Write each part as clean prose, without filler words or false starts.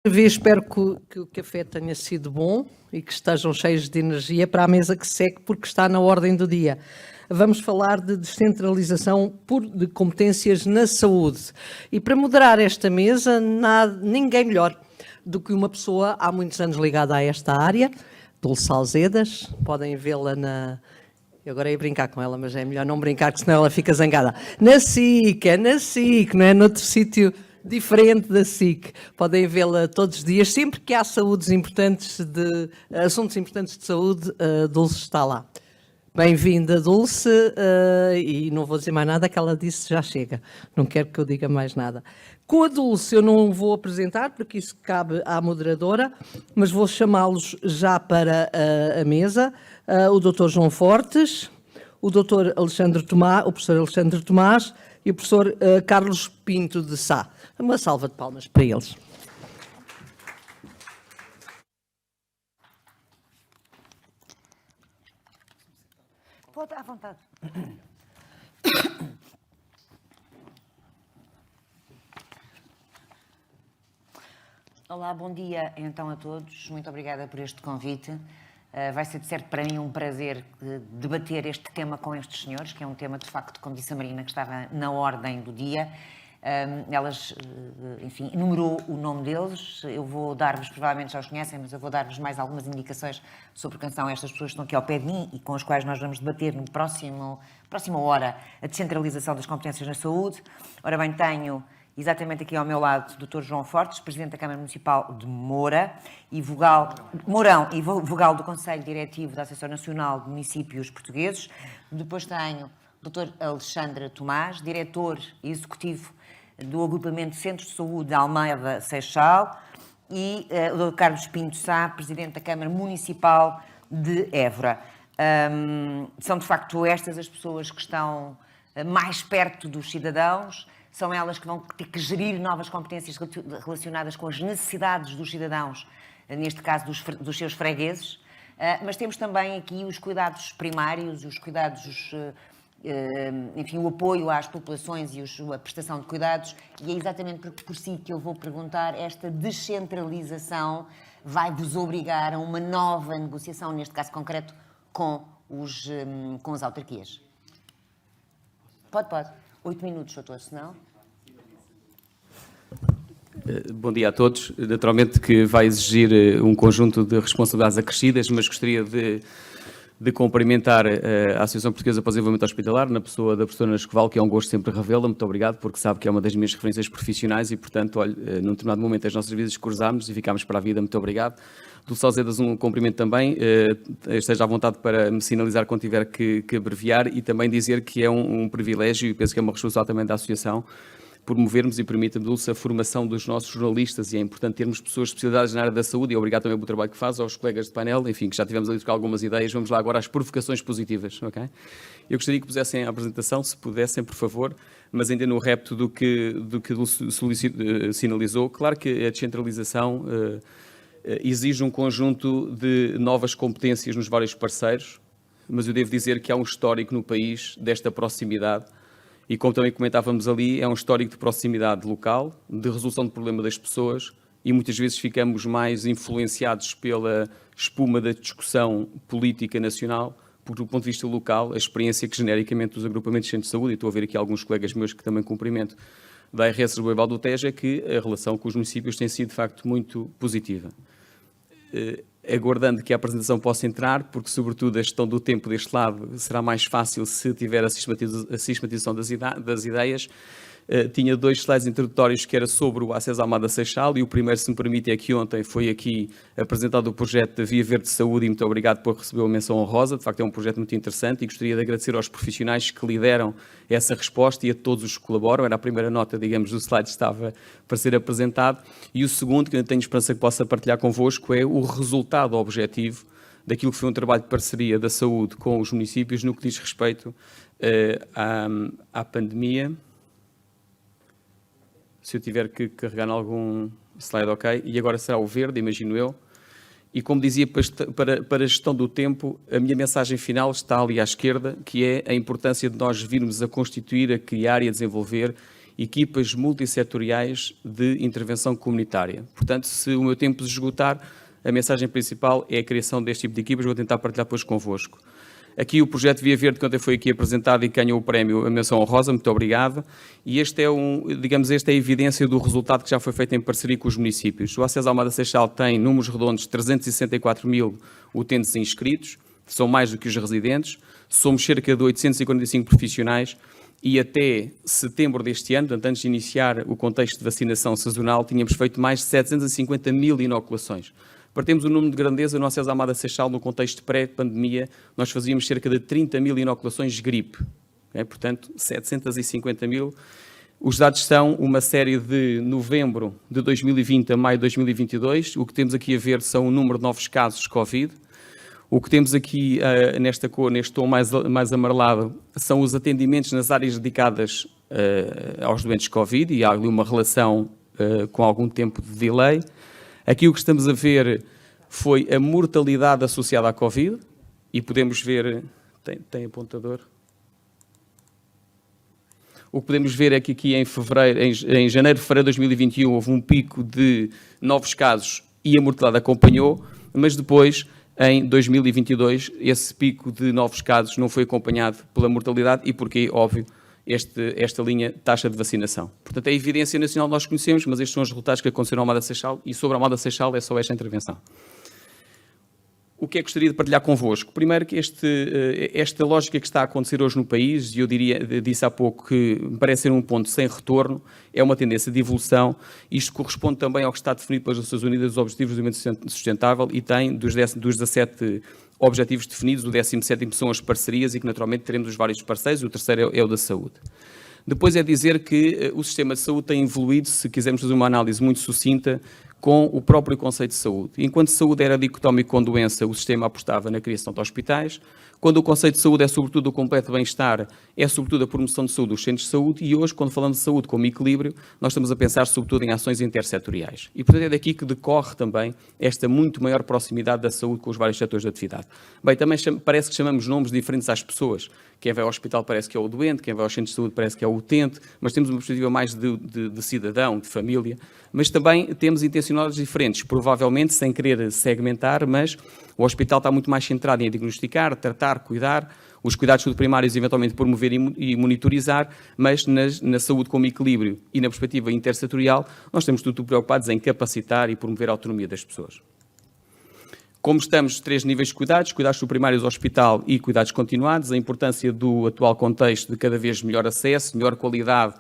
vez espero que o café tenha sido bom e que estejam cheios de energia para a mesa que segue, porque está na ordem do dia. Vamos falar de descentralização de competências na saúde. E para moderar esta mesa, ninguém melhor do que uma pessoa há muitos anos ligada a esta área, Dulce Alzedas. Podem vê-la na... Eu agora ia brincar com ela, mas é melhor não brincar, porque senão ela fica zangada. Na SIC, não é noutro sítio diferente da SIC. Podem vê-la todos os dias, sempre que há assuntos importantes de saúde, Dulce está lá. Bem-vinda, Dulce, e não vou dizer mais nada, que ela disse já chega, não quero que eu diga mais nada. Com a Dulce eu não vou apresentar, porque isso cabe à moderadora, mas vou chamá-los já para a mesa, o Dr. João Fortes, o Dr. Alexandre Tomás, o professor Alexandre Tomás e o professor Carlos Pinto de Sá. Uma salva de palmas para eles. Pode, à vontade. Olá, bom dia então a todos. Muito obrigada por este convite. Vai ser de certo para mim um prazer debater este tema com estes senhores, que é um tema de facto, como disse a Marina, que estava na ordem do dia. Elas, enfim, enumerou o nome deles. Eu vou dar-vos, provavelmente já os conhecem, mas eu vou dar-vos mais algumas indicações sobre quem são estas pessoas que estão aqui ao pé de mim e com as quais nós vamos debater no próxima hora a descentralização das competências na saúde. Ora bem, tenho exatamente aqui ao meu lado o Dr. João Fortes, Presidente da Câmara Municipal de Moura e Mourão e vogal do Conselho Diretivo da Associação Nacional de Municípios Portugueses. Depois tenho o Dr. Alexandre Tomás, Diretor Executivo do Agrupamento Centros de Saúde de Almeida Seixal e o Dr. Carlos Pinto Sá, Presidente da Câmara Municipal de Évora. São de facto estas as pessoas que estão mais perto dos cidadãos, são elas que vão ter que gerir novas competências relacionadas com as necessidades dos cidadãos, neste caso dos seus fregueses, mas temos também aqui os cuidados primários, os cuidados, enfim, o apoio às populações e a prestação de cuidados, e é exatamente por si que eu vou perguntar, esta descentralização vai-vos obrigar a uma nova negociação, neste caso concreto, com as autarquias? Pode. 8 minutos, doutor, senão... Bom dia a todos. Naturalmente que vai exigir um conjunto de responsabilidades acrescidas, mas gostaria de cumprimentar a Associação Portuguesa para o Desenvolvimento Hospitalar, na pessoa da professora Ana Escoval, que é um gosto sempre revê-la. Muito obrigado, porque sabe que é uma das minhas referências profissionais e, portanto, olha, num determinado momento as nossas vidas cruzámos e ficámos para a vida. Muito obrigado. Dulce Alzedas, um cumprimento também. Esteja à vontade para me sinalizar quando tiver que abreviar e também dizer que é um privilégio e penso que é uma responsabilidade também da Associação promovermos e permita-me, Dulce, a formação dos nossos jornalistas e é importante termos pessoas especializadas na área da saúde e obrigado também pelo trabalho que faz, aos colegas de painel, enfim, que já tivemos ali algumas ideias. Vamos lá agora às provocações positivas, ok? Eu gostaria que pusessem a apresentação, se pudessem, por favor, mas ainda no repto do que Dulce sinalizou. Claro que a descentralização exige um conjunto de novas competências nos vários parceiros, mas eu devo dizer que há um histórico no país desta proximidade e, como também comentávamos ali, é um histórico de proximidade local, de resolução do problema das pessoas e muitas vezes ficamos mais influenciados pela espuma da discussão política nacional, porque do ponto de vista local, a experiência que genericamente dos agrupamentos de centros de saúde, e estou a ver aqui alguns colegas meus que também cumprimento, da RS Lisboa do Tejo, é que a relação com os municípios tem sido de facto muito positiva. Aguardando que a apresentação possa entrar, porque sobretudo a gestão do tempo deste lado será mais fácil se tiver a sistematização das ideias. Tinha 2 slides introdutórios que era sobre o acesso à Almada Seixal e o primeiro, se me permite, é que ontem foi aqui apresentado o projeto da Via Verde de Saúde e muito obrigado por receber a menção honrosa. De facto é um projeto muito interessante e gostaria de agradecer aos profissionais que lideram essa resposta e a todos os que colaboram. Era a primeira nota, digamos, do slide que estava para ser apresentado. E o segundo, que eu tenho esperança que possa partilhar convosco, é o resultado objetivo daquilo que foi um trabalho de parceria da saúde com os municípios no que diz respeito à pandemia. Se eu tiver que carregar em algum slide, ok. E agora será o verde, imagino eu. E como dizia, para a gestão do tempo, a minha mensagem final está ali à esquerda, que é a importância de nós virmos a constituir, a criar e a desenvolver equipas multissetoriais de intervenção comunitária. Portanto, se o meu tempo se esgotar, a mensagem principal é a criação deste tipo de equipas, vou tentar partilhar depois convosco. Aqui o projeto Via Verde, que ontem foi aqui apresentado e ganhou o prémio, a menção honrosa, muito obrigado. E esta é a evidência do resultado que já foi feito em parceria com os municípios. O ACES Almada Seixal tem, números redondos, 364 mil utentes inscritos, são mais do que os residentes, somos cerca de 845 profissionais e até setembro deste ano, portanto, antes de iniciar o contexto de vacinação sazonal, tínhamos feito mais de 750 mil inoculações. Para termos um número de grandeza, no ACES Almada Seixal, no contexto pré-pandemia, nós fazíamos cerca de 30 mil inoculações de gripe. Portanto, 750 mil. Os dados são uma série de novembro de 2020 a maio de 2022. O que temos aqui a ver são o número de novos casos de Covid. O que temos aqui nesta cor, neste tom mais amarelado, são os atendimentos nas áreas dedicadas aos doentes Covid, e há ali uma relação com algum tempo de delay. Aqui o que estamos a ver foi a mortalidade associada à Covid, e podemos ver... Tem apontador? O que podemos ver é que aqui em janeiro, fevereiro de 2021, houve um pico de novos casos e a mortalidade acompanhou, mas depois, em 2022, esse pico de novos casos não foi acompanhado pela mortalidade. E porquê? Óbvio, esta linha taxa de vacinação. Portanto, é a evidência nacional que nós conhecemos, mas estes são os resultados que aconteceram na Almada Seixal, e sobre a Almada Seixal é só esta intervenção. O que é que gostaria de partilhar convosco? Primeiro, que esta lógica que está a acontecer hoje no país, e eu disse há pouco que me parece ser um ponto sem retorno, é uma tendência de evolução. Isto corresponde também ao que está definido pelas Nações Unidas, os Objetivos de Desenvolvimento Sustentável, e tem, dos 17 objetivos definidos, o 17º são as parcerias, e que naturalmente teremos os vários parceiros, e o terceiro é o da saúde. Depois é dizer que o sistema de saúde tem evoluído, se quisermos fazer uma análise muito sucinta, com o próprio conceito de saúde. Enquanto saúde era dicotómico com doença, o sistema apostava na criação de hospitais. Quando o conceito de saúde é sobretudo o completo bem-estar, é sobretudo a promoção de saúde dos centros de saúde, e hoje, quando falamos de saúde como equilíbrio, nós estamos a pensar sobretudo em ações intersetoriais. E, portanto, é daqui que decorre também esta muito maior proximidade da saúde com os vários setores de atividade. Bem, também parece que chamamos nomes diferentes às pessoas. Quem vai ao hospital parece que é o doente, quem vai aos centros de saúde parece que é o utente, mas temos uma perspectiva mais de cidadão, de família, mas também temos intencionalidades diferentes, provavelmente sem querer segmentar, mas o hospital está muito mais centrado em diagnosticar, tratar, cuidar, os cuidados de saúde primários eventualmente promover e monitorizar, mas na saúde como equilíbrio e na perspectiva intersetorial, nós estamos tudo preocupados em capacitar e promover a autonomia das pessoas. Como estamos, 3 níveis de cuidados primários do hospital e cuidados continuados, a importância do atual contexto de cada vez melhor acesso, melhor qualidade,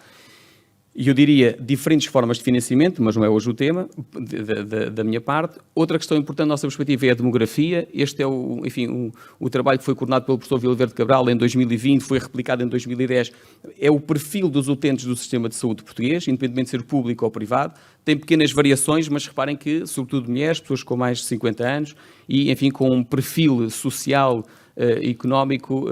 e eu diria diferentes formas de financiamento, mas não é hoje o tema da minha parte. Outra questão importante da nossa perspectiva é a demografia. Este é o trabalho que foi coordenado pelo professor Vilaverde Cabral em 2020, foi replicado em 2010. É o perfil dos utentes do sistema de saúde português, independentemente de ser público ou privado. Tem pequenas variações, mas reparem que, sobretudo mulheres, pessoas com mais de 50 anos e, enfim, com um perfil social económico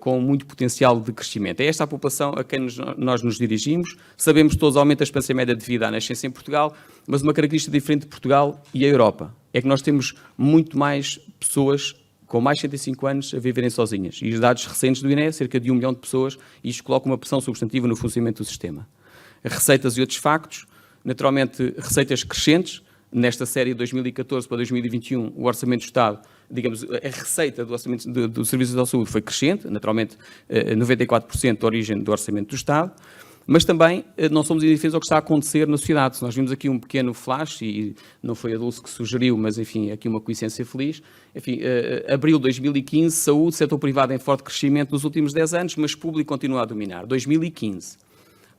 com muito potencial de crescimento. É esta a população a quem nós nos dirigimos. Sabemos todos o aumento da esperança média de vida à nascença em Portugal, mas uma característica diferente de Portugal e a Europa é que nós temos muito mais pessoas com mais de 65 anos a viverem sozinhas. E os dados recentes do INE, cerca de 1 milhão de pessoas, e isto coloca uma pressão substantiva no funcionamento do sistema. Receitas e outros factos, naturalmente receitas crescentes. Nesta série de 2014 para 2021, o Orçamento do Estado, digamos, a receita do Orçamento do Serviço da Saúde foi crescente, naturalmente 94% da origem do Orçamento do Estado, mas também não somos indiferentes ao que está a acontecer na sociedade. Nós vimos aqui um pequeno flash, e não foi a Dulce que sugeriu, mas enfim, aqui uma coincidência feliz. Enfim, abril de 2015, saúde, setor privado em forte crescimento nos últimos 10 anos, mas público continua a dominar. 2015.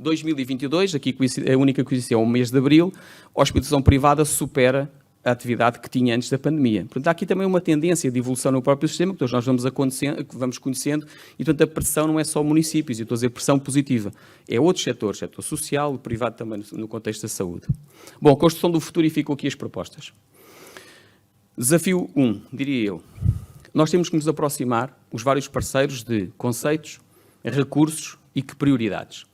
2022, aqui a única coincidência é o mês de abril, a hospitalização privada supera a atividade que tinha antes da pandemia. Portanto, há aqui também uma tendência de evolução no próprio sistema, que nós vamos conhecendo, e portanto a pressão não é só municípios, eu estou a dizer pressão positiva, é outros setores, setor social, o privado também no contexto da saúde. Bom, construção do futuro, e ficam aqui as propostas. Desafio 1, diria eu. Nós temos que nos aproximar, os vários parceiros, de conceitos, recursos e que prioridades.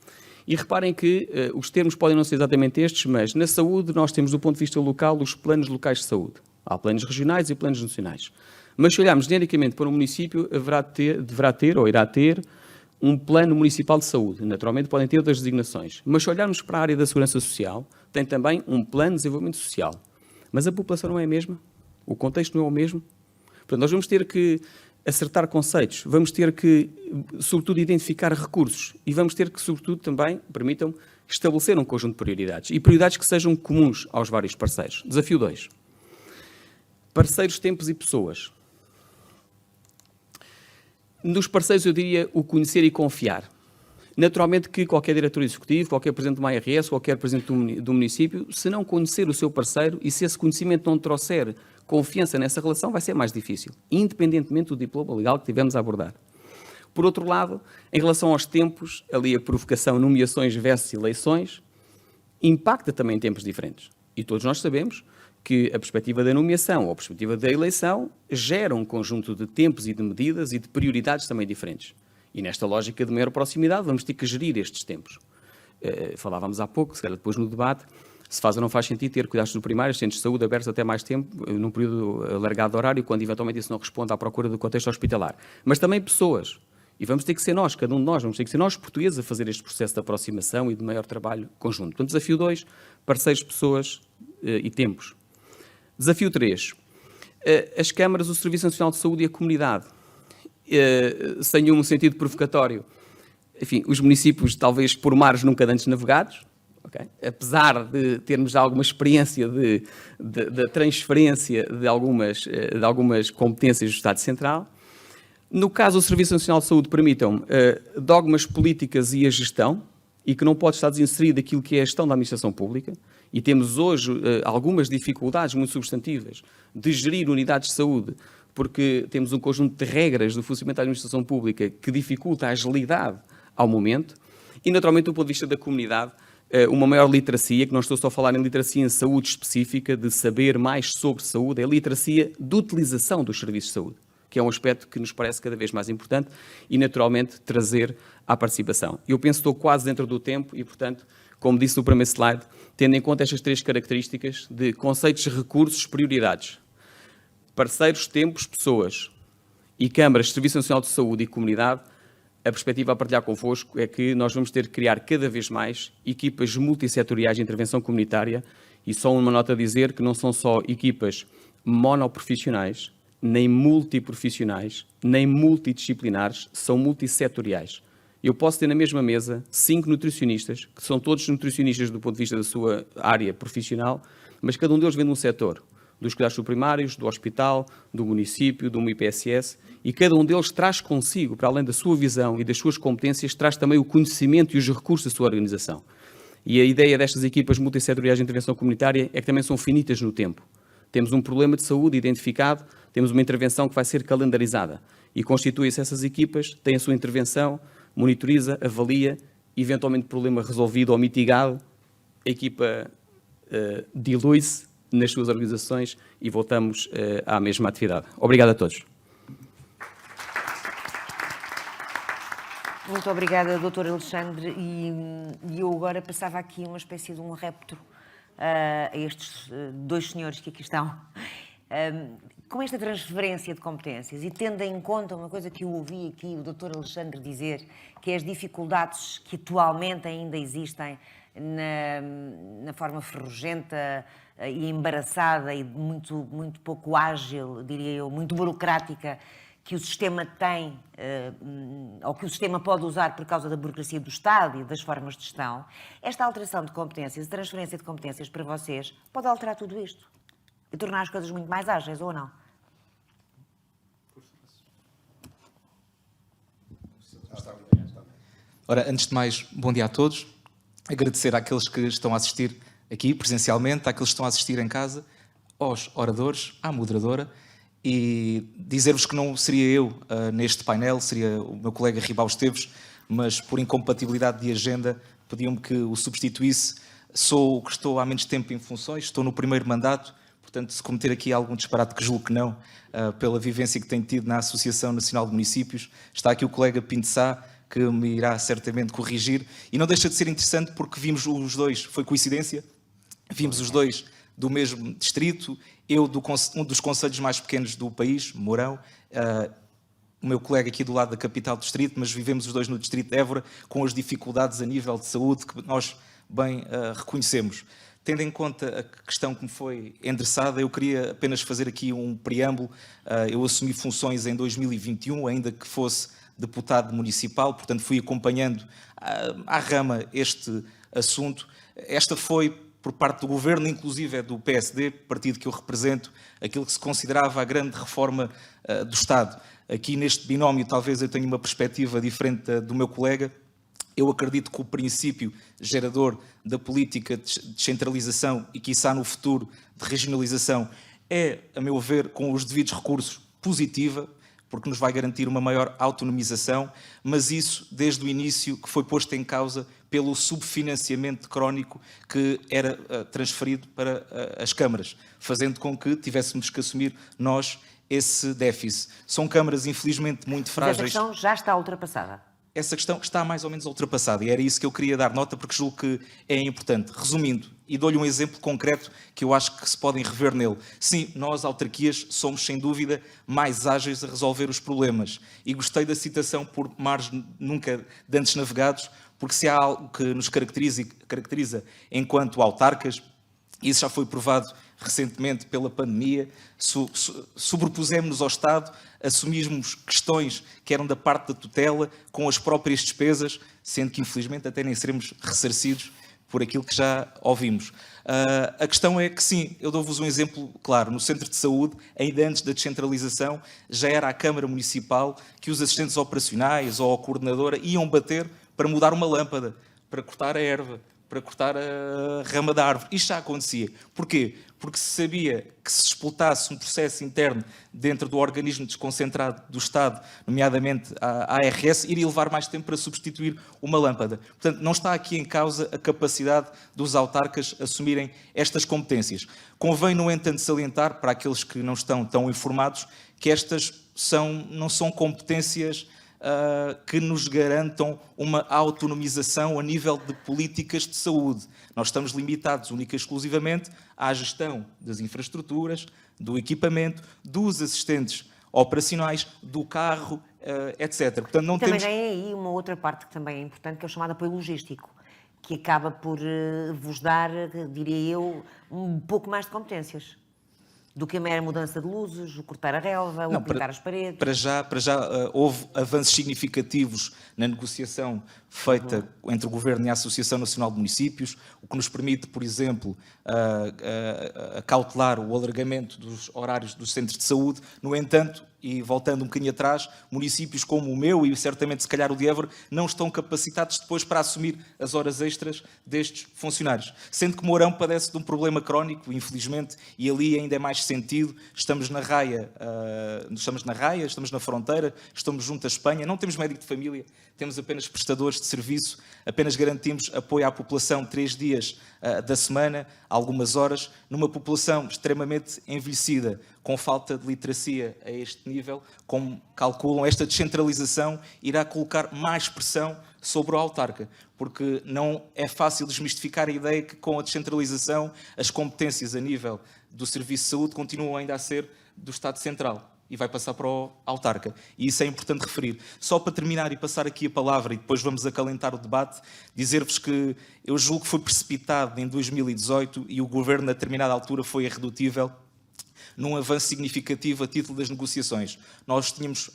E reparem que os termos podem não ser exatamente estes, mas na saúde nós temos, do ponto de vista local, os planos locais de saúde. Há planos regionais e planos nacionais. Mas se olharmos genericamente para um município, deverá ter ou irá ter um plano municipal de saúde. Naturalmente podem ter outras designações. Mas se olharmos para a área da segurança social, tem também um plano de desenvolvimento social. Mas a população não é a mesma? O contexto não é o mesmo? Portanto, nós vamos ter que acertar conceitos, vamos ter que, sobretudo, identificar recursos e vamos ter que, sobretudo, também, permitam-me, estabelecer um conjunto de prioridades e prioridades que sejam comuns aos vários parceiros. Desafio 2. Parceiros, tempos e pessoas. Nos parceiros, eu diria o conhecer e confiar. Naturalmente que qualquer diretor executivo, qualquer presidente de uma ARS, qualquer presidente do município, se não conhecer o seu parceiro e se esse conhecimento não trouxer confiança nessa relação, vai ser mais difícil, independentemente do diploma legal que tivemos a abordar. Por outro lado, em relação aos tempos, ali a provocação, nomeações versus eleições, impacta também em tempos diferentes. E todos nós sabemos que a perspectiva da nomeação ou a perspectiva da eleição gera um conjunto de tempos e de medidas e de prioridades também diferentes. E nesta lógica de maior proximidade vamos ter que gerir estes tempos. Falávamos há pouco, se calhar depois no debate, se faz ou não faz sentido ter cuidados do primário, centros de saúde abertos até mais tempo, num período alargado de horário, quando eventualmente isso não responde à procura do contexto hospitalar. Mas também pessoas. E vamos ter que ser nós, cada um de nós, vamos ter que ser nós portugueses a fazer este processo de aproximação e de maior trabalho conjunto. Portanto, desafio 2, parceiros, pessoas e tempos. Desafio 3, as câmaras, o Serviço Nacional de Saúde e a comunidade. Sem um sentido provocatório. Enfim, os municípios, talvez por mares nunca antes navegados, okay? Apesar de termos alguma experiência de transferência de algumas competências do Estado Central. No caso do Serviço Nacional de Saúde, permitam dogmas políticas e a gestão, e que não pode estar desinserido daquilo que é a gestão da administração pública, e temos hoje algumas dificuldades muito substantivas de gerir unidades de saúde, porque temos um conjunto de regras do funcionamento da administração pública que dificulta a agilidade ao momento, e naturalmente do ponto de vista da comunidade, uma maior literacia, que não estou só a falar em literacia em saúde específica, de saber mais sobre saúde, é a literacia de utilização dos serviços de saúde, que é um aspecto que nos parece cada vez mais importante e, naturalmente, trazer à participação. Eu penso que estou quase dentro do tempo e, portanto, como disse no primeiro slide, tendo em conta estas 3 características de conceitos, recursos, prioridades, parceiros, tempos, pessoas e câmaras, Serviço Nacional de Saúde e comunidade, a perspectiva a partilhar convosco é que nós vamos ter que criar cada vez mais equipas multissetoriais de intervenção comunitária e só uma nota a dizer que não são só equipas monoprofissionais, nem multiprofissionais, nem multidisciplinares, são multissetoriais. Eu posso ter na mesma mesa 5 nutricionistas, que são todos nutricionistas do ponto de vista da sua área profissional, mas cada um deles vem de um setor, dos cuidados primários, do hospital, do município, do IPSS, e cada um deles traz consigo, para além da sua visão e das suas competências, traz também o conhecimento e os recursos da sua organização. E a ideia destas equipas multissetoriais de intervenção comunitária é que também são finitas no tempo. Temos um problema de saúde identificado, temos uma intervenção que vai ser calendarizada e constituem-se essas equipas, têm a sua intervenção, monitoriza, avalia, eventualmente problema resolvido ou mitigado, a equipa dilui-se nas suas organizações e voltamos à mesma atividade. Obrigado a todos. Muito obrigada, Dr. Alexandre, e eu agora passava aqui uma espécie de um repto a estes 2 senhores que aqui estão. Com esta transferência de competências e tendo em conta uma coisa que eu ouvi aqui o Dr. Alexandre dizer, que é as dificuldades que atualmente ainda existem na forma ferrugenta e embaraçada e muito pouco ágil, diria eu, muito burocrática, que o sistema tem, ou que o sistema pode usar por causa da burocracia do Estado e das formas de gestão, esta alteração de competências, a transferência de competências para vocês, pode alterar tudo isto e tornar as coisas muito mais ágeis, ou não? Ora, antes de mais, bom dia a todos. Agradecer àqueles que estão a assistir aqui presencialmente, àqueles que estão a assistir em casa, aos oradores, à moderadora, e dizer-vos que não seria eu neste painel, seria o meu colega Ribau Esteves, mas por incompatibilidade de agenda pediam-me que o substituísse. Sou o que estou há menos tempo em funções, estou no primeiro mandato, portanto, se cometer aqui algum disparate, que julgo que não, pela vivência que tenho tido na Associação Nacional de Municípios, está aqui o colega Pinto Sá, que me irá certamente corrigir, e não deixa de ser interessante porque vimos os dois, foi coincidência, vimos os dois do mesmo distrito, eu um dos concelhos mais pequenos do país, Mourão, o meu colega aqui do lado da capital do distrito, mas vivemos os dois no distrito de Évora, com as dificuldades a nível de saúde que nós bem reconhecemos. Tendo em conta a questão que me foi endereçada, eu queria apenas fazer aqui um preâmbulo. Eu assumi funções em 2021, ainda que fosse deputado municipal, portanto fui acompanhando à rama este assunto. Esta foi, por parte do governo, inclusive é do PSD, partido que eu represento, aquilo que se considerava a grande reforma do Estado. Aqui neste binómio talvez eu tenha uma perspectiva diferente do meu colega. Eu acredito que o princípio gerador da política de descentralização e, quiçá no futuro, de regionalização é, a meu ver, com os devidos recursos, positiva, porque nos vai garantir uma maior autonomização, mas isso, desde o início, que foi posto em causa pelo subfinanciamento crónico que era transferido para as câmaras, fazendo com que tivéssemos que assumir nós esse déficit. São câmaras, infelizmente, muito frágeis. Mas essa questão já está ultrapassada. Essa questão está mais ou menos ultrapassada e era isso que eu queria dar nota porque julgo que é importante. Resumindo, e dou-lhe um exemplo concreto que eu acho que se podem rever nele. Sim, nós, autarquias, somos sem dúvida mais ágeis a resolver os problemas. E gostei da citação por mares nunca dantes navegados, porque se há algo que nos caracteriza enquanto autarcas, isso já foi provado recentemente pela pandemia, sobrepusemos-nos ao Estado, assumimos questões que eram da parte da tutela com as próprias despesas, sendo que infelizmente até nem seremos ressarcidos por aquilo que já ouvimos. A questão é que sim, eu dou-vos um exemplo claro, no centro de saúde, ainda antes da descentralização, já era a Câmara Municipal que os assistentes operacionais ou a coordenadora iam bater para mudar uma lâmpada, para cortar a erva, para cortar a rama da árvore. Isto já acontecia. Porquê? Porque se sabia que se explotasse um processo interno dentro do organismo desconcentrado do Estado, nomeadamente a ARS, iria levar mais tempo para substituir uma lâmpada. Portanto, não está aqui em causa a capacidade dos autarcas assumirem estas competências. Convém, no entanto, salientar, para aqueles que não estão tão informados, que estas não são competências que nos garantam uma autonomização a nível de políticas de saúde. Nós estamos limitados única e exclusivamente à gestão das infraestruturas, do equipamento, dos assistentes operacionais, do carro, etc. Portanto, não também temos... tem aí uma outra parte que também é importante, que é o chamado apoio logístico, que acaba por vos dar, diria eu, um pouco mais de competências do que a mera mudança de luzes, o cortar a relva, o pintar as paredes. Para já houve avanços significativos na negociação feita entre o Governo e a Associação Nacional de Municípios, o que nos permite, por exemplo, cautelar o alargamento dos horários dos centros de saúde. No entanto, e voltando um bocadinho atrás, municípios como o meu e certamente se calhar o de Évora não estão capacitados depois para assumir as horas extras destes funcionários. Sendo que Mourão padece de um problema crónico, infelizmente, e ali ainda é mais sentido. Estamos na raia, estamos na fronteira, estamos junto à Espanha, não temos médico de família, temos apenas prestadores de serviço, apenas garantimos apoio à população 3 dias da semana, algumas horas, numa população extremamente envelhecida, com falta de literacia a este nível, como calculam, esta descentralização irá colocar mais pressão sobre o autarca, porque não é fácil desmistificar a ideia que com a descentralização as competências a nível do Serviço de Saúde continuam ainda a ser do Estado Central e vai passar para o autarca. E isso é importante referir. Só para terminar e passar aqui a palavra, e depois vamos acalentar o debate, dizer-vos que eu julgo que foi precipitado em 2018 e o Governo, a determinada altura, foi irredutível num avanço significativo a título das negociações. Nós tínhamos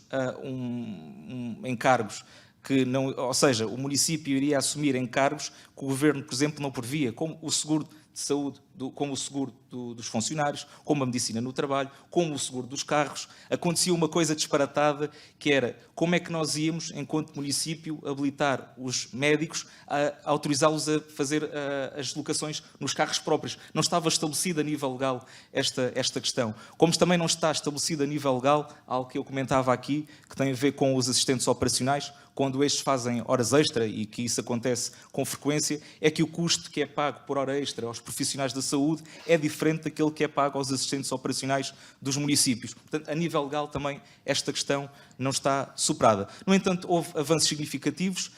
encargos que não, ou seja, o município iria assumir encargos que o Governo, por exemplo, não previa, como o seguro de saúde, como o seguro dos funcionários, como a medicina no trabalho, como o seguro dos carros. Acontecia uma coisa disparatada, que era como é que nós íamos, enquanto município, habilitar os médicos a autorizá-los a fazer as deslocações nos carros próprios. Não estava estabelecida a nível legal esta questão. Como também não está estabelecida a nível legal, algo que eu comentava aqui, que tem a ver com os assistentes operacionais, quando estes fazem horas extra, e que isso acontece com frequência, é que o custo que é pago por hora extra aos profissionais da saúde é diferente daquele que é pago aos assistentes operacionais dos municípios. Portanto, a nível legal também esta questão não está superada. No entanto, houve avanços significativos.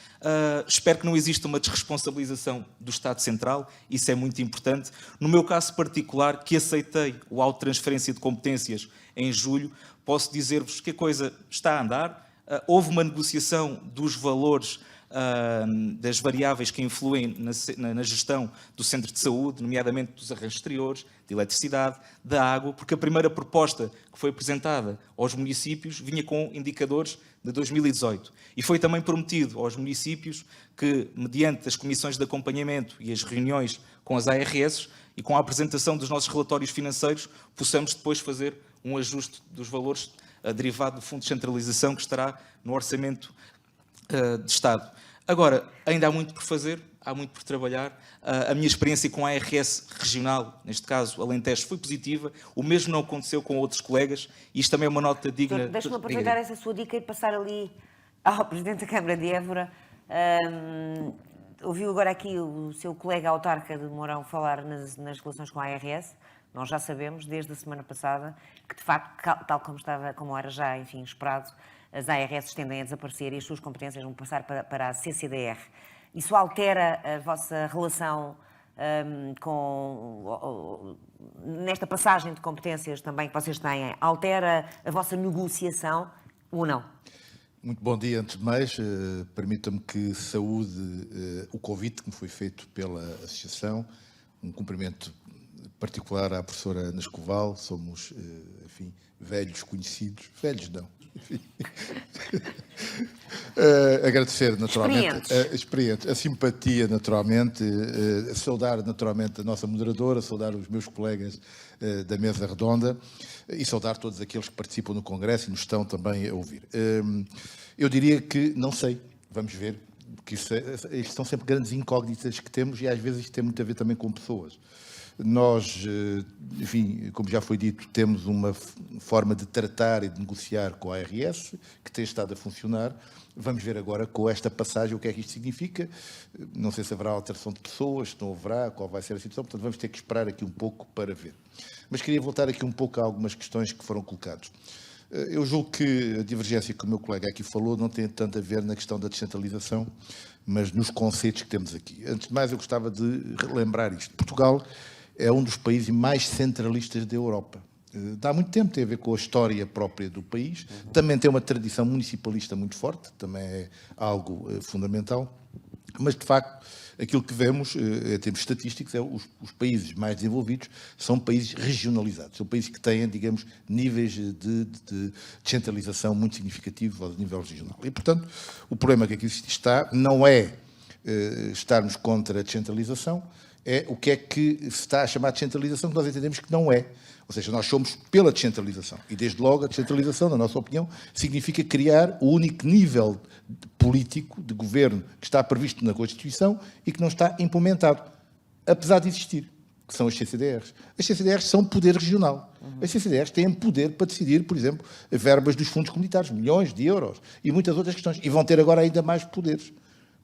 Espero que não exista uma desresponsabilização do Estado Central, isso é muito importante. No meu caso particular, que aceitei o auto de transferência de competências em julho, posso dizer-vos que a coisa está a andar. Houve uma negociação dos valores das variáveis que influem na gestão do centro de saúde, nomeadamente dos arranjos exteriores, de eletricidade, da água, porque a primeira proposta que foi apresentada aos municípios vinha com indicadores de 2018. E foi também prometido aos municípios que, mediante as comissões de acompanhamento e as reuniões com as ARS e com a apresentação dos nossos relatórios financeiros, possamos depois fazer um ajuste dos valores derivado do Fundo de Descentralização que estará no Orçamento de Estado. Agora, ainda há muito por fazer, há muito por trabalhar. A minha experiência com a ARS regional, neste caso Alentejo, foi positiva. O mesmo não aconteceu com outros colegas. E isto também é uma nota digna... Deixa-me aproveitar essa sua dica e passar ali ao Presidente da Câmara de Évora. Ouviu agora aqui o seu colega autarca de Mourão falar nas relações com a ARS. Nós já sabemos, desde a semana passada, que de facto, tal como era já, enfim, esperado, as ARS tendem a desaparecer e as suas competências vão passar para a CCDR. Isso altera a vossa relação nesta passagem de competências também que vocês têm? Altera a vossa negociação ou não? Muito bom dia, antes de mais. Permita-me que saúde o convite que me foi feito pela Associação. Um cumprimento particular à professora Ana Escoval. Somos, enfim, velhos conhecidos. Velhos não. Agradecer naturalmente experientes, a simpatia naturalmente, saudar naturalmente a nossa moderadora, saudar os meus colegas da mesa redonda e saudar todos aqueles que participam no Congresso e nos estão também a ouvir. Eu diria que não sei, vamos ver, porque isto são sempre grandes incógnitas que temos e às vezes isto tem muito a ver também com pessoas. Nós, enfim, como já foi dito, temos uma forma de tratar e de negociar com a ARS, que tem estado a funcionar. Vamos ver agora com esta passagem o que é que isto significa. Não sei se haverá alteração de pessoas, se não haverá, qual vai ser a situação. Portanto, vamos ter que esperar aqui um pouco para ver. Mas queria voltar aqui um pouco a algumas questões que foram colocadas. Eu julgo que a divergência que o meu colega aqui falou não tem tanto a ver na questão da descentralização, mas nos conceitos que temos aqui. Antes de mais, eu gostava de relembrar isto. Portugal é um dos países mais centralistas da Europa. Há muito tempo, tem a ver com a história própria do país. Também tem uma tradição municipalista muito forte, também é algo fundamental. Mas, de facto, aquilo que vemos, em termos estatísticos, é os países mais desenvolvidos são países regionalizados. São países que têm, digamos, níveis de descentralização muito significativos ao nível regional. E, portanto, o problema que aqui está não é estarmos contra a descentralização, é o que é que se está a chamar de descentralização, que nós entendemos que não é. Ou seja, nós somos pela descentralização. E, desde logo, a descentralização, na nossa opinião, significa criar o único nível político de governo que está previsto na Constituição e que não está implementado, apesar de existir, que são as CCDRs. As CCDRs são poder regional. As CCDRs têm poder para decidir, por exemplo, verbas dos fundos comunitários, milhões de euros e muitas outras questões. E vão ter agora ainda mais poderes.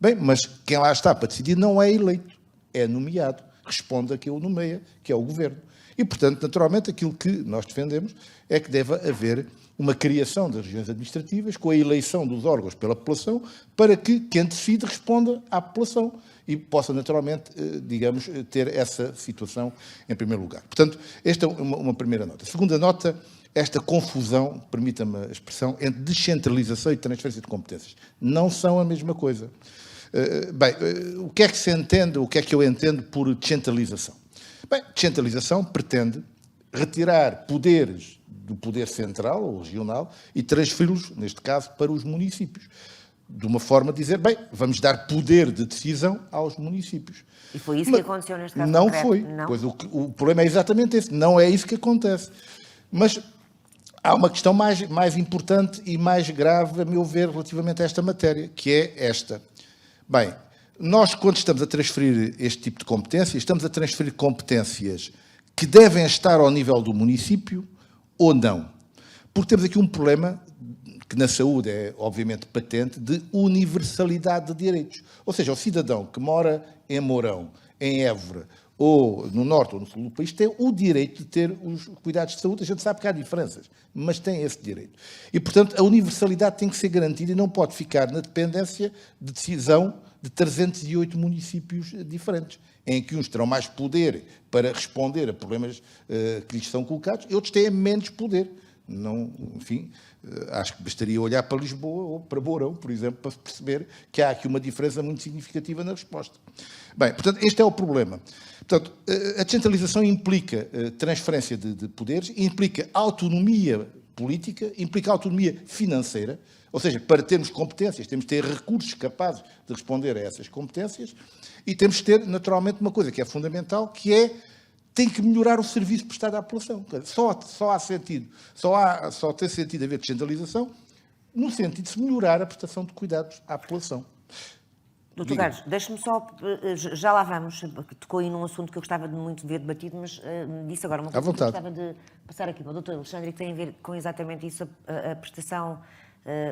Bem, mas quem lá está para decidir não é eleito. É nomeado, responde a quem o nomeia, que é o Governo. E, portanto, naturalmente, aquilo que nós defendemos é que deve haver uma criação das regiões administrativas com a eleição dos órgãos pela população para que quem decide responda à população e possa, naturalmente, digamos, ter essa situação em primeiro lugar. Portanto, esta é uma primeira nota. Segunda nota, esta confusão, permita-me a expressão, entre descentralização e transferência de competências. Não são a mesma coisa. Bem, o que é que se entende, o que é que eu entendo por descentralização? Bem, descentralização pretende retirar poderes do poder central ou regional e transferi-los, neste caso, para os municípios. De uma forma de dizer, bem, vamos dar poder de decisão aos municípios. E foi isso que aconteceu neste caso não concreto? Foi. Não, pois o problema é exatamente esse. Não é isso que acontece. Mas há uma questão mais importante e mais grave, a meu ver, relativamente a esta matéria, que é esta. Bem, nós, quando estamos a transferir este tipo de competências, estamos a transferir competências que devem estar ao nível do município ou não. Porque temos aqui um problema, que na saúde é obviamente patente, de universalidade de direitos. Ou seja, o cidadão que mora em Mourão, em Évora ou no norte ou no sul do país, têm o direito de ter os cuidados de saúde. A gente sabe que há diferenças, mas têm esse direito. E, portanto, a universalidade tem que ser garantida e não pode ficar na dependência de decisão de 308 municípios diferentes, em que uns terão mais poder para responder a problemas que lhes são colocados e outros têm menos poder. Não, enfim, acho que bastaria olhar para Lisboa ou para Bourão, por exemplo, para perceber que há aqui uma diferença muito significativa na resposta. Bem, portanto, este é o problema. Portanto, a descentralização implica transferência de poderes, implica autonomia política, implica autonomia financeira, ou seja, para termos competências, temos de ter recursos capazes de responder a essas competências e temos de ter, naturalmente, uma coisa que é fundamental, que é tem que melhorar o serviço prestado à população. Só tem sentido haver descentralização no sentido de se melhorar a prestação de cuidados à população. Doutor Carlos, deixe-me só, já lá vamos, tocou aí num assunto que eu gostava muito de ver debatido, mas disse agora uma coisa que eu gostava de passar aqui para o doutor Alexandre, que tem a ver com exatamente isso, a prestação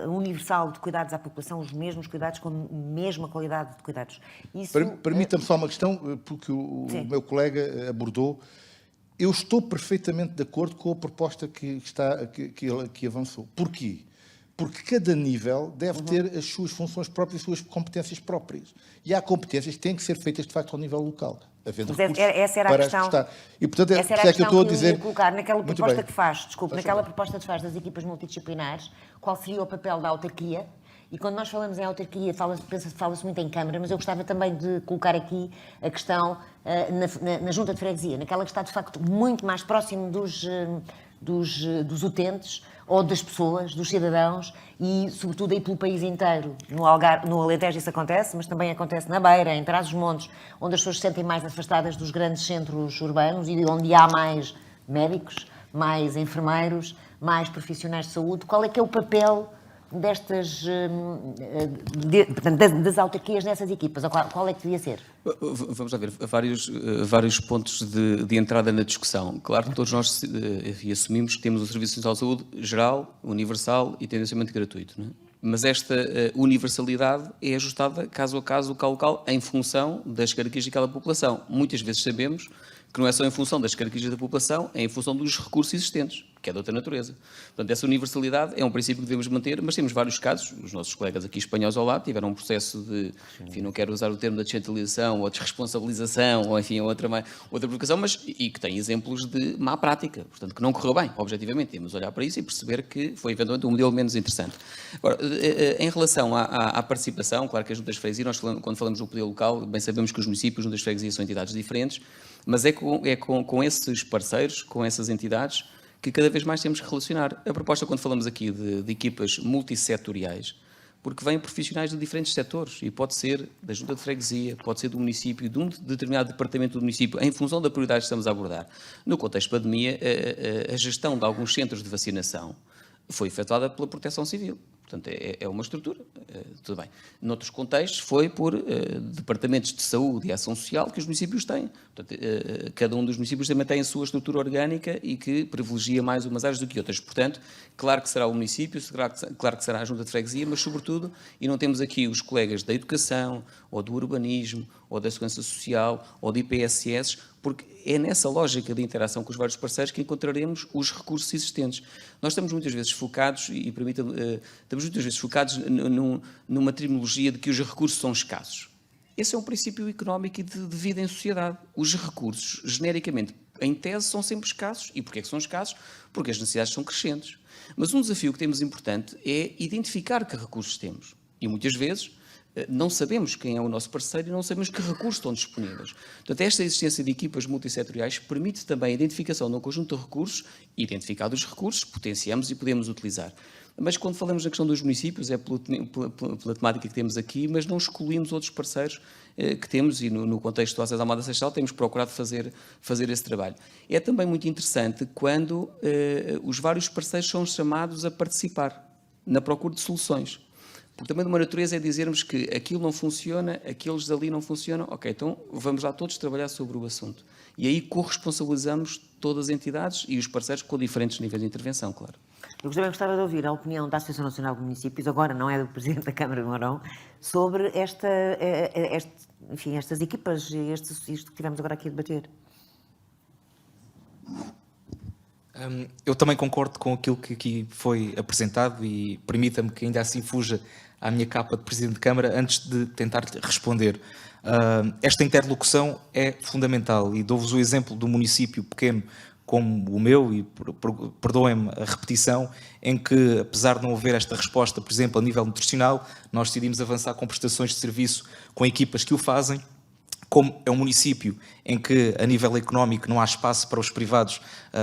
universal de cuidados à população, os mesmos cuidados com a mesma qualidade de cuidados. Permita-me só uma questão, porque o meu colega abordou. Eu estou perfeitamente de acordo com a proposta que avançou. Porquê? Porque cada nível deve ter as suas funções próprias, as suas competências próprias. E há competências que têm que ser feitas, de facto, ao nível local. Essa era a questão. E, portanto, essa era a questão que eu estou a dizer. Ia colocar naquela proposta que faz, naquela proposta que faz das equipas multidisciplinares, qual seria o papel da autarquia? E quando nós falamos em autarquia, fala-se muito em Câmara, mas eu gostava também de colocar aqui a questão na Junta de Freguesia, naquela que está, de facto, muito mais próximo dos utentes, ou das pessoas, dos cidadãos, e sobretudo aí pelo país inteiro. No Alentejo isso acontece, mas também acontece na Beira, em Trás-os-Montes, onde as pessoas se sentem mais afastadas dos grandes centros urbanos e onde há mais médicos, mais enfermeiros, mais profissionais de saúde. Qual é que é o papel das autarquias nessas equipas? Ou qual é que devia ser? Vamos lá ver, vários pontos de entrada na discussão. Claro que todos nós assumimos que temos um Serviço Nacional de Saúde geral, universal e tendencialmente gratuito, não é? Mas esta universalidade é ajustada caso a caso, local, em função das características daquela população. Muitas vezes sabemos que não é só em função das características da população, é em função dos recursos existentes, que é de outra natureza. Portanto, essa universalidade é um princípio que devemos manter, mas temos vários casos, os nossos colegas aqui espanhóis ao lado tiveram um processo de, enfim, não quero usar o termo da descentralização ou desresponsabilização, ou enfim, outra provocação, mas e que tem exemplos de má prática, portanto, que não correu bem, objetivamente. Temos de olhar para isso e perceber que foi eventualmente um modelo menos interessante. Agora, em relação à participação, claro que as juntas de freguesia, quando falamos do poder local, bem sabemos que os municípios, juntas de freguesia, são entidades diferentes, mas é com esses parceiros, com essas entidades, que cada vez mais temos que relacionar. A proposta, quando falamos aqui de equipas multissetoriais, porque vêm profissionais de diferentes setores, e pode ser da junta de freguesia, pode ser do município, de um determinado departamento do município, em função da prioridade que estamos a abordar. No contexto de pandemia, a gestão de alguns centros de vacinação foi efetuada pela Proteção Civil. Portanto, é uma estrutura, tudo bem. Noutros contextos foi por departamentos de saúde e ação social que os municípios têm. Portanto, cada um dos municípios também tem a sua estrutura orgânica e que privilegia mais umas áreas do que outras. Portanto, claro que será o município, claro que será a junta de freguesia, mas sobretudo, e não temos aqui os colegas da educação, ou do urbanismo, ou da segurança social, ou de IPSS, porque é nessa lógica de interação com os vários parceiros que encontraremos os recursos existentes. Nós estamos muitas vezes focados, e permita-me, estamos muitas vezes focados numa terminologia de que os recursos são escassos. Esse é um princípio económico e de vida em sociedade. Os recursos, genericamente, em tese, são sempre escassos. E porquê é que são escassos? Porque as necessidades são crescentes. Mas um desafio que temos importante é identificar que recursos temos. E muitas vezes não sabemos quem é o nosso parceiro e não sabemos que recursos estão disponíveis. Portanto, esta existência de equipas multissetoriais permite também a identificação de um conjunto de recursos, identificados os recursos, potenciamos e podemos utilizar. Mas quando falamos na questão dos municípios, é pela temática que temos aqui, mas não excluímos outros parceiros que temos, e no contexto do Acesso à Almada Seixal temos procurado fazer esse trabalho. É também muito interessante quando os vários parceiros são chamados a participar na procura de soluções. Porque também de uma natureza é dizermos que aquilo não funciona, aqueles ali não funcionam, ok, então vamos lá todos trabalhar sobre o assunto. E aí corresponsabilizamos todas as entidades e os parceiros com diferentes níveis de intervenção, claro. Eu gostava de ouvir a opinião da Associação Nacional de Municípios, agora não é do Presidente da Câmara de Mourão, sobre enfim, estas equipas, isto que tivemos agora aqui a debater. Eu também concordo com aquilo que aqui foi apresentado e permita-me que ainda assim fuja à minha capa de Presidente de Câmara antes de tentar responder. Esta interlocução é fundamental e dou-vos o exemplo do município pequeno como o meu, e perdoem-me a repetição, em que, apesar de não haver esta resposta, por exemplo, a nível nutricional, nós decidimos avançar com prestações de serviço com equipas que o fazem. Como é um município em que, a nível económico, não há espaço para os privados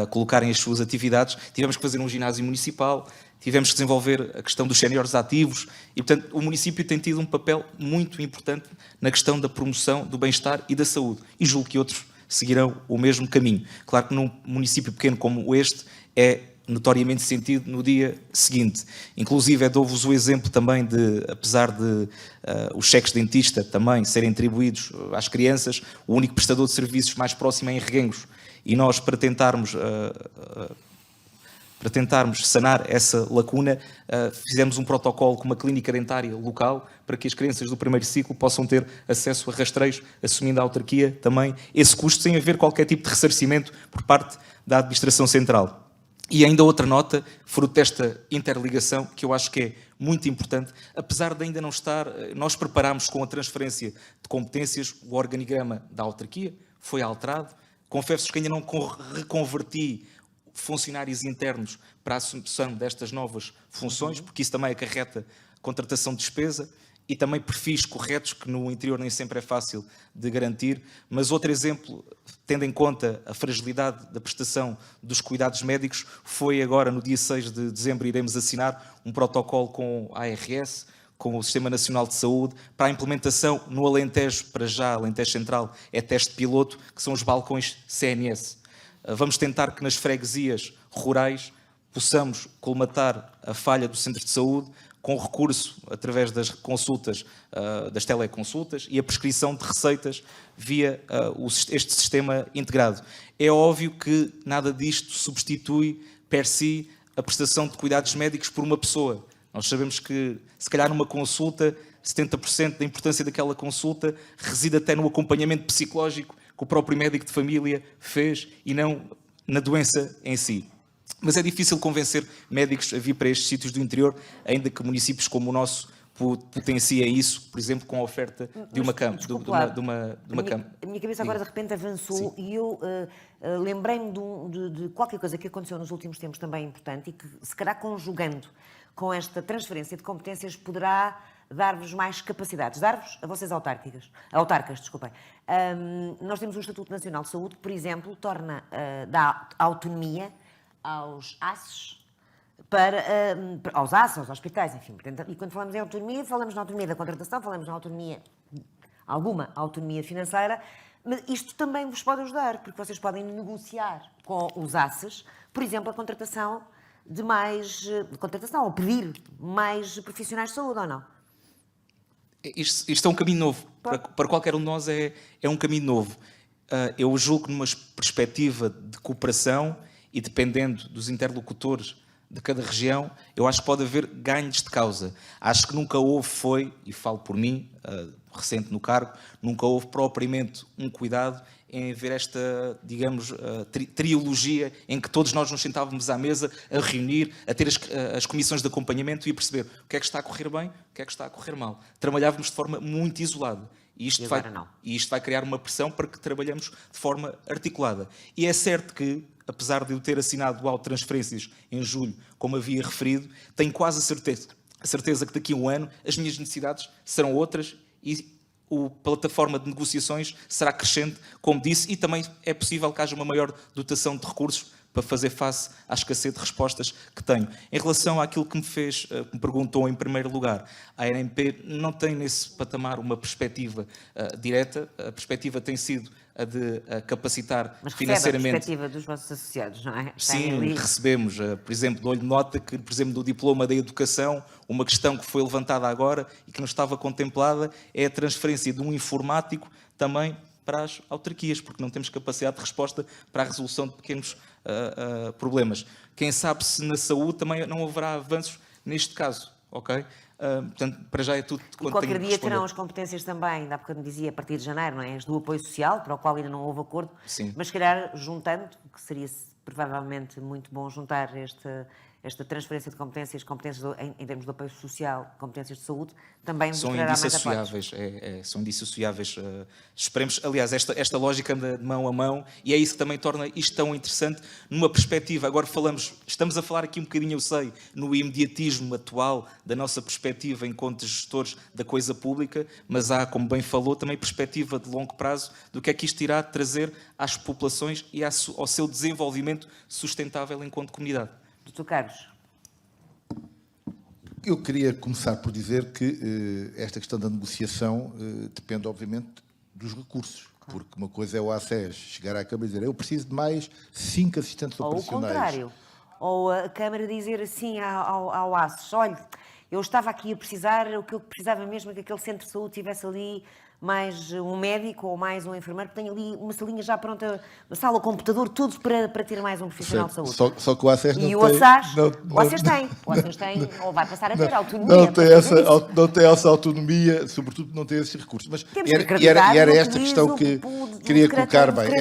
colocarem as suas atividades, tivemos que fazer um ginásio municipal, tivemos que desenvolver a questão dos séniores ativos e, portanto, o município tem tido um papel muito importante na questão da promoção do bem-estar e da saúde. E julgo que outros seguirão o mesmo caminho. Claro que num município pequeno como este é notoriamente sentido no dia seguinte. Inclusive, dou-vos o exemplo também de, apesar de os cheques de dentista também serem atribuídos às crianças, o único prestador de serviços mais próximo é em Reguengos. E nós, para tentarmos sanar essa lacuna, fizemos um protocolo com uma clínica dentária local para que as crianças do primeiro ciclo possam ter acesso a rastreios, assumindo a autarquia também esse custo, sem haver qualquer tipo de ressarcimento por parte da administração central. E ainda outra nota, fruto desta interligação, que eu acho que é muito importante, apesar de ainda não estar, nós preparámos com a transferência de competências o organigrama da autarquia, foi alterado, confesso que ainda não reconverti funcionários internos para a assunção destas novas funções, porque isso também acarreta contratação de despesa e também perfis corretos, que no interior nem sempre é fácil de garantir. Mas outro exemplo, tendo em conta a fragilidade da prestação dos cuidados médicos, foi agora, no dia 6 de dezembro, iremos assinar um protocolo com a ARS, com o Sistema Nacional de Saúde, para a implementação no Alentejo, para já, Alentejo Central, é teste piloto, que são os balcões CNS. Vamos tentar que nas freguesias rurais possamos colmatar a falha do centro de saúde com recurso, através das consultas, das teleconsultas e a prescrição de receitas via este sistema integrado. É óbvio que nada disto substitui, per si, a prestação de cuidados médicos por uma pessoa. Nós sabemos que, se calhar, numa consulta, 70% da importância daquela consulta reside até no acompanhamento psicológico que o próprio médico de família fez e não na doença em si. Mas é difícil convencer médicos a vir para estes sítios do interior, ainda que municípios como o nosso potenciem isso, por exemplo, com a oferta de uma cama. A minha cabeça agora de repente avançou. Sim. E eu lembrei-me de qualquer coisa que aconteceu nos últimos tempos também importante e que, se calhar, conjugando com esta transferência de competências, poderá dar-vos mais capacidades, dar-vos a vocês autarcas, desculpem. Nós temos um Estatuto Nacional de Saúde que, por exemplo, dá autonomia aos ACES, aos hospitais, enfim. E quando falamos em autonomia, falamos na autonomia da contratação, falamos na alguma autonomia financeira, mas isto também vos pode ajudar, porque vocês podem negociar com os ACES, por exemplo, a contratação ou pedir mais profissionais de saúde, ou não? Isto é um caminho novo. Para qualquer um de nós é um caminho novo. Eu julgo que numa perspectiva de cooperação e dependendo dos interlocutores de cada região, eu acho que pode haver ganhos de causa. Acho que nunca houve, e falo por mim, recente no cargo, nunca houve propriamente um cuidado em ver esta, digamos, trilogia em que todos nós nos sentávamos à mesa a reunir, a ter as comissões de acompanhamento e a perceber o que é que está a correr bem, o que é que está a correr mal. Trabalhávamos de forma muito isolada. E isto vai criar uma pressão para que trabalhemos de forma articulada. E é certo que, apesar de eu ter assinado o auto de transferências em julho, como havia referido, tenho quase a certeza que daqui a um ano as minhas necessidades serão outras e a plataforma de negociações será crescente, como disse, e também é possível que haja uma maior dotação de recursos para fazer face à escassez de respostas que tenho. Em relação àquilo que me perguntou em primeiro lugar, a ANP não tem nesse patamar uma perspectiva direta, a perspectiva tem sido a de capacitar financeiramente. Mas recebe a perspectiva dos vossos associados, não é? Sim, recebemos, por exemplo, dou-lhe nota que, por exemplo, do diploma da educação, uma questão que foi levantada agora e que não estava contemplada é a transferência de um informático também para as autarquias, porque não temos capacidade de resposta para a resolução de pequenos problemas. Quem sabe se na saúde também não haverá avanços neste caso, ok? Portanto, para já é tudo quanto E qualquer tenho que dia responder. terão as competências também, ainda há bocado me dizia, a partir de janeiro, não é? As do apoio social, para o qual ainda não houve acordo, Sim. mas se calhar juntando, que seria provavelmente muito bom juntar esta transferência de competências em termos de apoio social, competências de saúde, também São mostrará mais apoios. indissociáveis, são indissociáveis. Esperemos, aliás, esta lógica anda de mão a mão e é isso que também torna isto tão interessante numa perspectiva. Agora estamos a falar aqui um bocadinho, eu sei, no imediatismo atual da nossa perspectiva enquanto gestores da coisa pública, mas há, como bem falou, também perspectiva de longo prazo do que é que isto irá trazer às populações e ao seu desenvolvimento sustentável enquanto comunidade. Dr. Carlos. Eu queria começar por dizer que esta questão da negociação depende, obviamente, dos recursos. Claro. Porque uma coisa é o ACES chegar à Câmara e dizer eu preciso de mais 5 assistentes operacionais. Ou o contrário. Ou a Câmara dizer assim ao ACES, olha, eu estava aqui a precisar, o que eu precisava mesmo é que aquele centro de saúde tivesse ali mais um médico ou mais um enfermeiro, que tenha ali uma salinha já pronta, uma sala, computador, tudo para ter mais um profissional de saúde. Só que o ACES não tem... E o ACES tem, ou vai passar a ter autonomia. Não tem essa autonomia, sobretudo não tem esses recursos. Mas e era esta questão que queria colocar bem.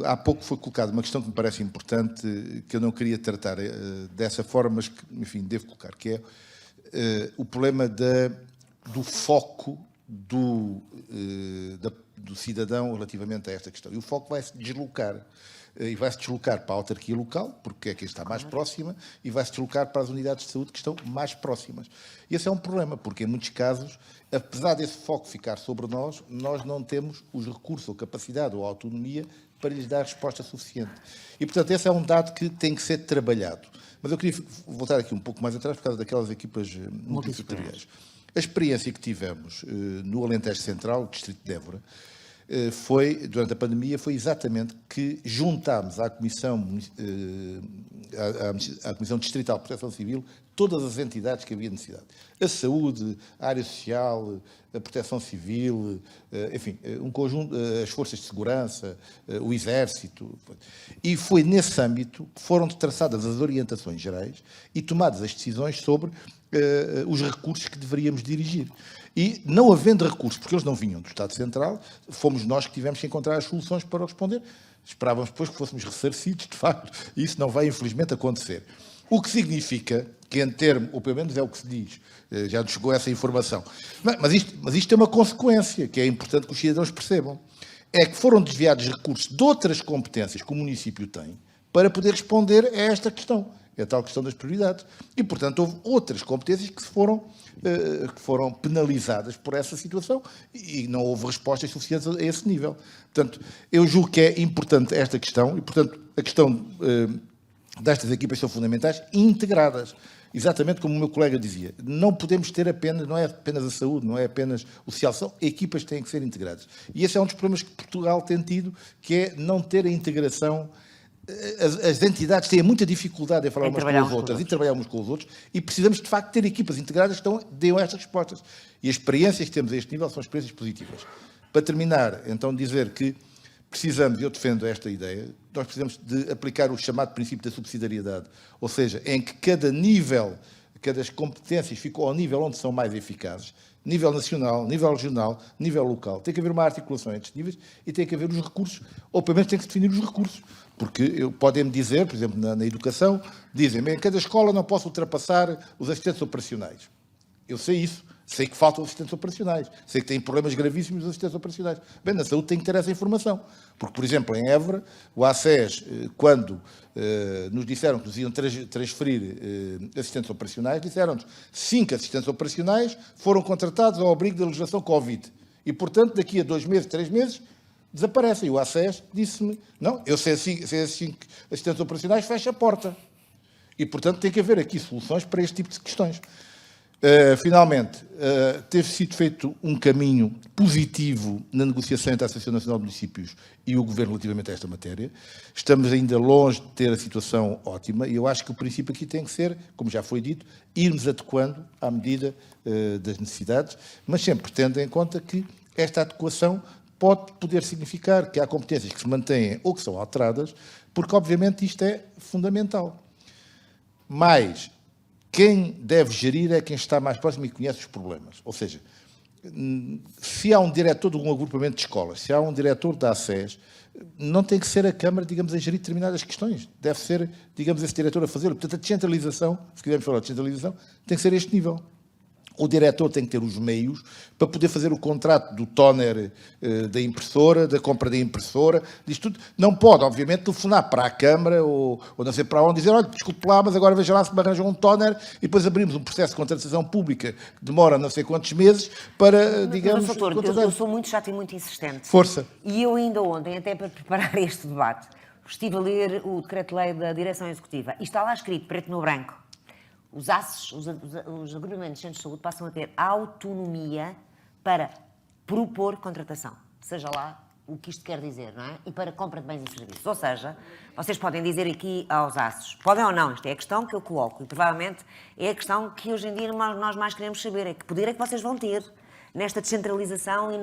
Há pouco foi colocada uma questão que me parece importante, que eu não queria tratar dessa forma, mas que, enfim, devo colocar, que é o problema do foco do cidadão relativamente a esta questão. E o foco vai-se deslocar. E vai-se deslocar para a autarquia local, porque é quem está mais próxima, e vai-se deslocar para as unidades de saúde que estão mais próximas. E esse é um problema, porque em muitos casos, apesar desse foco ficar sobre nós não temos os recursos, ou capacidade, ou autonomia para lhes dar resposta suficiente. E, portanto, esse é um dado que tem que ser trabalhado. Mas eu queria voltar aqui um pouco mais atrás, por causa daquelas equipas multidisciplinares. A experiência que tivemos no Alentejo Central, Distrito de Évora, durante a pandemia, foi exatamente que juntámos à Comissão Distrital de Proteção Civil todas as entidades que havia necessidade. A saúde, a área social, a proteção civil, enfim, um conjunto, as forças de segurança, o exército. E foi nesse âmbito que foram traçadas as orientações gerais e tomadas as decisões sobre os recursos que deveríamos dirigir. E, não havendo recursos, porque eles não vinham do Estado Central, fomos nós que tivemos que encontrar as soluções para responder. Esperávamos depois que fôssemos ressarcidos, de facto, e isso não vai, infelizmente, acontecer. O que significa que, em termos, ou pelo menos é o que se diz, já nos chegou essa informação, mas isto tem uma consequência, que é importante que os cidadãos percebam, é que foram desviados recursos de outras competências que o município tem para poder responder a esta questão. É a tal questão das prioridades. E, portanto, houve outras competências que foram penalizadas por essa situação e não houve respostas suficientes a esse nível. Portanto, eu julgo que é importante esta questão e, portanto, a questão destas equipas são fundamentais e integradas. Exatamente como o meu colega dizia, não podemos ter não é apenas a saúde, não é apenas o social, são equipas que têm que ser integradas. E esse é um dos problemas que Portugal tem tido, que é não ter a integração. As entidades têm muita dificuldade em falar umas com as outras e trabalhar uns com os outros e precisamos, de facto, ter equipas integradas que deem estas respostas. E as experiências que temos a este nível são experiências positivas. Para terminar, então, dizer que precisamos, e eu defendo esta ideia, nós precisamos de aplicar o chamado princípio da subsidiariedade, ou seja, em que cada competências ficam ao nível onde são mais eficazes, nível nacional, nível regional, nível local. Tem que haver uma articulação entre estes níveis e tem que haver os recursos, ou pelo menos tem que se definir os recursos. Porque podem-me dizer, por exemplo, na educação, dizem-me, em cada escola não posso ultrapassar os assistentes operacionais. Eu sei isso, sei que faltam assistentes operacionais, sei que têm problemas gravíssimos os assistentes operacionais. Bem, na saúde tem que ter essa informação. Porque, por exemplo, em Évora, o ACES, quando nos disseram que nos iam transferir assistentes operacionais, disseram-nos 5 assistentes operacionais foram contratados ao abrigo da legislação Covid. E, portanto, daqui a 2 meses, 3 meses, desaparecem. E o ACES disse-me, não, eu sei esses 5 assistentes operacionais, fecha a porta. E, portanto, tem que haver aqui soluções para este tipo de questões. Finalmente, teve sido feito um caminho positivo na negociação entre a Associação Nacional de Municípios e o Governo relativamente a esta matéria. Estamos ainda longe de ter a situação ótima e eu acho que o princípio aqui tem que ser, como já foi dito, irmos adequando à medida das necessidades, mas sempre tendo em conta que esta adequação pode poder significar que há competências que se mantêm ou que são alteradas, porque, obviamente, isto é fundamental. Mas quem deve gerir é quem está mais próximo e conhece os problemas. Ou seja, se há um diretor de um agrupamento de escolas, se há um diretor da ACES, não tem que ser a Câmara, digamos, a gerir determinadas questões. Deve ser, digamos, esse diretor a fazê-lo. Portanto, a descentralização, se quisermos falar de descentralização, tem que ser a este nível. O diretor tem que ter os meios para poder fazer o contrato do toner da impressora, da compra da impressora, disto tudo. Não pode, obviamente, telefonar para a Câmara ou não sei para onde, dizer, olha, desculpe lá, mas agora veja lá se me arranjam um toner, e depois abrimos um processo de contratação pública que demora não sei quantos meses para, digamos... Mas, doutor, eu sou muito chato e muito insistente. Força. E eu ainda ontem, até para preparar este debate, estive a ler o decreto-lei da Direção Executiva e está lá escrito, preto no branco, os ACES, os agrupamentos de centros de saúde, passam a ter autonomia para propor contratação, seja lá o que isto quer dizer, não é? E para compra de bens e serviços. Ou seja, vocês podem dizer aqui aos ACES, podem ou não, isto é a questão que eu coloco, e provavelmente é a questão que hoje em dia nós mais queremos saber, é que poder é que vocês vão ter nesta descentralização e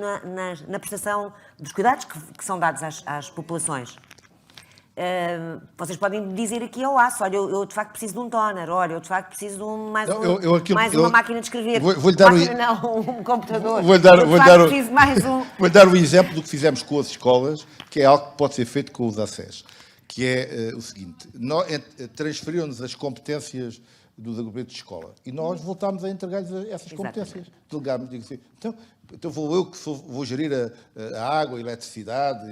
na prestação dos cuidados que são dados às populações. Vocês podem dizer aqui ao aço, olha, eu de facto preciso de um toner, olha, eu de facto preciso de uma máquina de escrever, um computador, vou dar o exemplo do que fizemos com as escolas, que é algo que pode ser feito com os ACES, que é o seguinte, transferiram-nos as competências dos agrupamentos de escola e nós voltámos a entregar-lhes essas competências. Delegámos, digo assim, então vou eu que vou gerir a água, a eletricidade,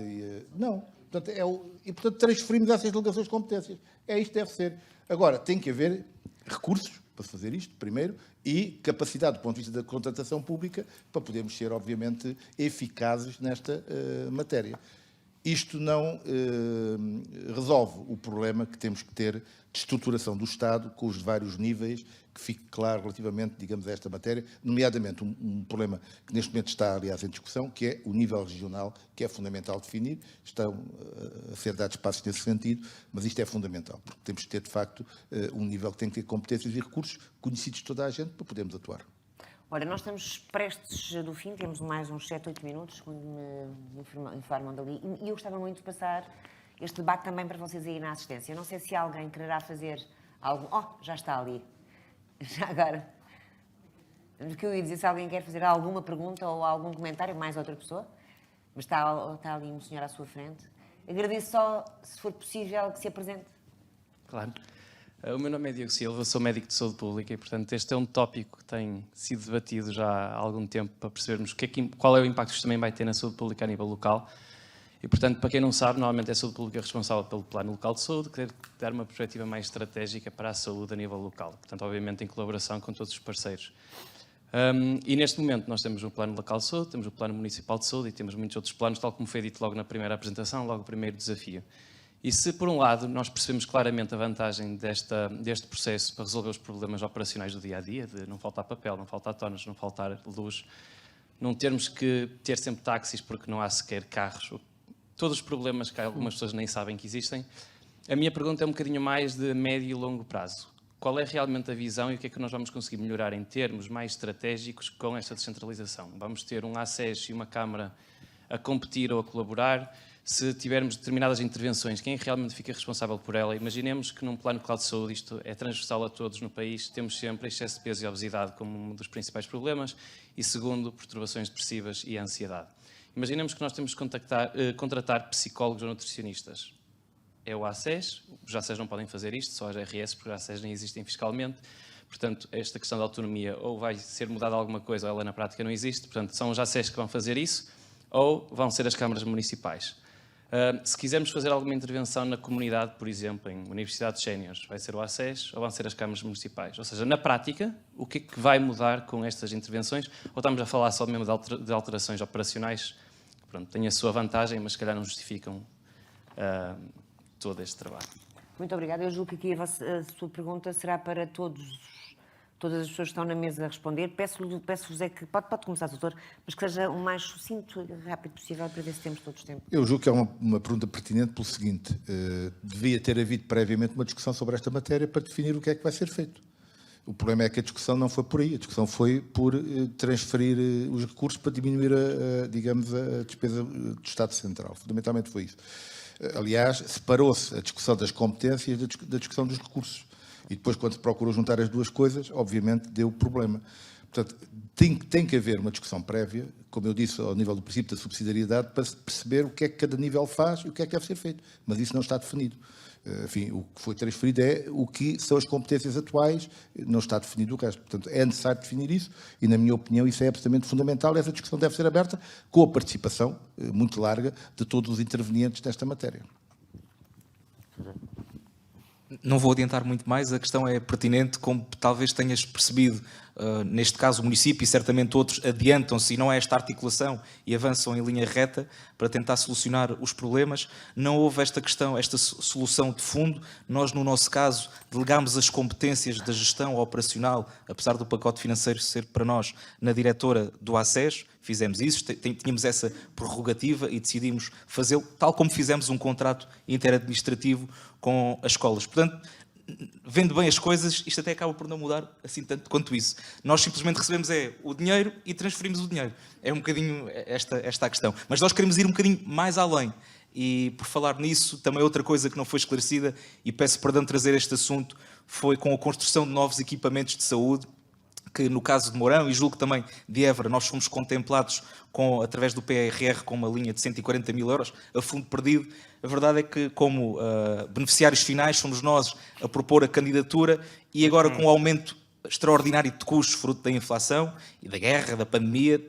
não. Portanto, transferimos essas delegações de competências. Isto deve ser. Agora, tem que haver recursos para fazer isto, primeiro, e capacidade do ponto de vista da contratação pública para podermos ser, obviamente, eficazes nesta matéria. Isto não resolve o problema que temos que ter de estruturação do Estado com os vários níveis, que fique claro relativamente, digamos, a esta matéria, nomeadamente um problema que neste momento está, aliás, em discussão, que é o nível regional, que é fundamental definir. Estão a ser dados passos nesse sentido, mas isto é fundamental, porque temos que ter, de facto, um nível que tem que ter competências e recursos conhecidos de toda a gente para podermos atuar. Ora, nós estamos prestes do fim, temos mais uns 7, 8 minutos, quando me informam dali, e eu gostava muito de passar este debate também para vocês aí na assistência. Eu não sei se alguém quererá fazer algo... já está ali. Já agora. O que eu ia dizer, se alguém quer fazer alguma pergunta ou algum comentário, mais outra pessoa, mas está ali um senhor à sua frente. Agradeço só, se for possível, que se apresente. Claro. O meu nome é Diogo Silva, sou médico de saúde pública e, portanto, este é um tópico que tem sido debatido já há algum tempo para percebermos qual é o impacto que isto também vai ter na saúde pública a nível local. E, portanto, para quem não sabe, normalmente é a saúde pública responsável pelo Plano Local de Saúde, que deve dar uma perspectiva mais estratégica para a saúde a nível local. Portanto, obviamente, em colaboração com todos os parceiros. E neste momento nós temos o Plano Local de Saúde, temos o Plano Municipal de Saúde e temos muitos outros planos, tal como foi dito logo na primeira apresentação, logo o primeiro desafio. E se, por um lado, nós percebemos claramente a vantagem deste processo para resolver os problemas operacionais do dia-a-dia, de não faltar papel, não faltar tónus, não faltar luz, não termos que ter sempre táxis porque não há sequer carros, todos os problemas que algumas pessoas nem sabem que existem, a minha pergunta é um bocadinho mais de médio e longo prazo. Qual é realmente a visão e o que é que nós vamos conseguir melhorar em termos mais estratégicos com esta descentralização? Vamos ter um ACES e uma Câmara a competir ou a colaborar? Se tivermos determinadas intervenções, quem realmente fica responsável por ela? Imaginemos que num plano local de saúde, isto é transversal a todos no país, temos sempre excesso de peso e obesidade como um dos principais problemas e, segundo, perturbações depressivas e ansiedade. Imaginemos que nós temos que contratar psicólogos ou nutricionistas. É o ACES, os ACES não podem fazer isto, só as RS, porque os ACES nem existem fiscalmente. Portanto, esta questão da autonomia ou vai ser mudada alguma coisa ou ela na prática não existe. Portanto, são os ACES que vão fazer isso ou vão ser as câmaras municipais. Se quisermos fazer alguma intervenção na comunidade, por exemplo, em universidades séniores, vai ser o ACES ou vão ser as câmaras municipais? Ou seja, na prática, o que é que vai mudar com estas intervenções? Ou estamos a falar só mesmo de alterações operacionais? Pronto, tem a sua vantagem, mas se calhar não justificam todo este trabalho. Muito obrigada. Eu julgo que aqui a sua pergunta será para todas as pessoas que estão na mesa a responder. Peço-vos que pode começar, doutor, mas que seja o mais sucinto e rápido possível para ver se temos todos tempo. Eu julgo que é uma pergunta pertinente pelo seguinte, devia ter havido previamente uma discussão sobre esta matéria para definir o que é que vai ser feito. O problema é que a discussão não foi por aí, a discussão foi por transferir os recursos para diminuir, digamos, a despesa do Estado Central. Fundamentalmente foi isso. Aliás, separou-se a discussão das competências da discussão dos recursos. E depois, quando se procurou juntar as duas coisas, obviamente deu problema. Portanto, tem que haver uma discussão prévia, como eu disse, ao nível do princípio da subsidiariedade, para perceber o que é que cada nível faz e o que é que deve ser feito. Mas isso não está definido. Enfim, o que foi transferido é o que são as competências atuais, não está definido o resto. Portanto, é necessário definir isso e, na minha opinião, isso é absolutamente fundamental. Essa discussão deve ser aberta com a participação muito larga de todos os intervenientes nesta matéria. Não vou adiantar muito mais, a questão é pertinente, como talvez tenhas percebido, neste caso o município e certamente outros adiantam-se e não é esta articulação e avançam em linha reta para tentar solucionar os problemas. Não houve esta questão, esta solução de fundo. Nós, no nosso caso, delegámos as competências da gestão operacional, apesar do pacote financeiro ser para nós na diretora do ACES, fizemos isso, tínhamos essa prerrogativa e decidimos fazê-lo, tal como fizemos um contrato interadministrativo com as escolas. Portanto, vendo bem as coisas, isto até acaba por não mudar assim tanto quanto isso. Nós simplesmente recebemos o dinheiro e transferimos o dinheiro. É um bocadinho esta a questão. Mas nós queremos ir um bocadinho mais além. E por falar nisso, também outra coisa que não foi esclarecida, e peço perdão de trazer este assunto, foi com a construção de novos equipamentos de saúde, que no caso de Mourão e julgo também de Évora, nós fomos contemplados através do PRR com uma linha de 140 mil euros a fundo perdido. A verdade é que, como beneficiários finais, somos nós a propor a candidatura e agora com o aumento extraordinário de custos fruto da inflação e da guerra, da pandemia,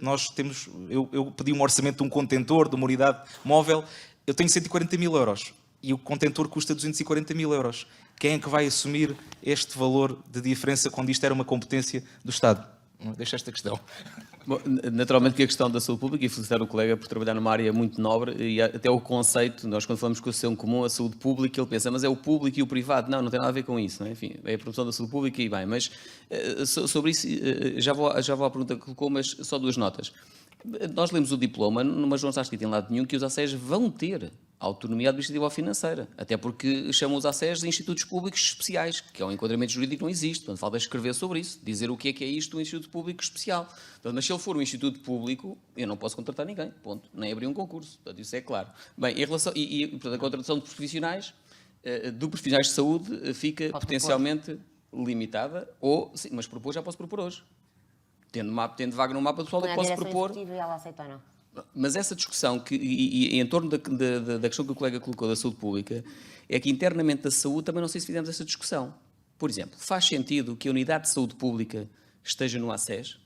eu pedi um orçamento de um contentor, de uma unidade móvel, eu tenho 140 mil euros e o contentor custa 240 mil euros. Quem é que vai assumir este valor de diferença quando isto era uma competência do Estado? Deixa esta questão. Bom, naturalmente que a questão da saúde pública, e felicitar o colega por trabalhar numa área muito nobre, e até o conceito, nós quando falamos com o cidadão comum, a saúde pública, ele pensa, mas é o público e o privado. Não tem nada a ver com isso, não é? Enfim, é a promoção da saúde pública e bem, mas sobre isso já vou à pergunta que colocou, mas só duas notas. Nós lemos o diploma, mas não está escrito em lado nenhum que os ACES vão ter autonomia administrativa ou financeira, até porque chamam os ACES de institutos públicos especiais, que é um enquadramento jurídico que não existe, portanto falta escrever sobre isso, dizer o que é isto um instituto público especial. Portanto, mas se ele for um instituto público, eu não posso contratar ninguém, ponto, nem abrir um concurso, portanto isso é claro. Bem, em relação, portanto, a contratação de profissionais de saúde fica potencialmente limitada, ou, sim, mas propor já posso propor hoje. Tendo vaga no mapa pessoal, eu posso propor. E ela aceita ou não? Mas essa discussão, em torno da questão que o colega colocou da saúde pública, é que internamente da saúde também não sei se fizemos essa discussão. Por exemplo, faz sentido que a unidade de saúde pública esteja no ACES?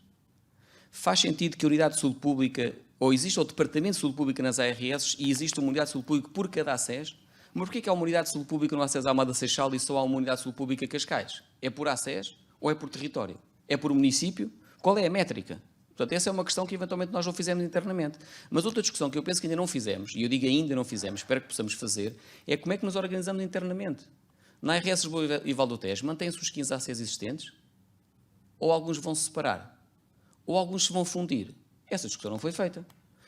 Faz sentido que a unidade de saúde pública, ou existe o departamento de saúde pública nas ARS e existe uma unidade de saúde pública por cada ACES? Mas porquê que há uma unidade de saúde pública no ACES Almada Seixal e só há uma unidade de saúde pública Cascais? É por ACES ou é por território? É por município? Qual é a métrica? Portanto, essa é uma questão que eventualmente nós não fizemos internamente. Mas outra discussão que eu penso que ainda não fizemos, e eu digo ainda não fizemos, espero que possamos fazer, é como é que nos organizamos internamente. Na ARS Lisboa e Val do Tejo, mantêm-se os 15 ACs existentes? Ou alguns vão se separar? Ou alguns se vão fundir? Essa discussão não foi feita.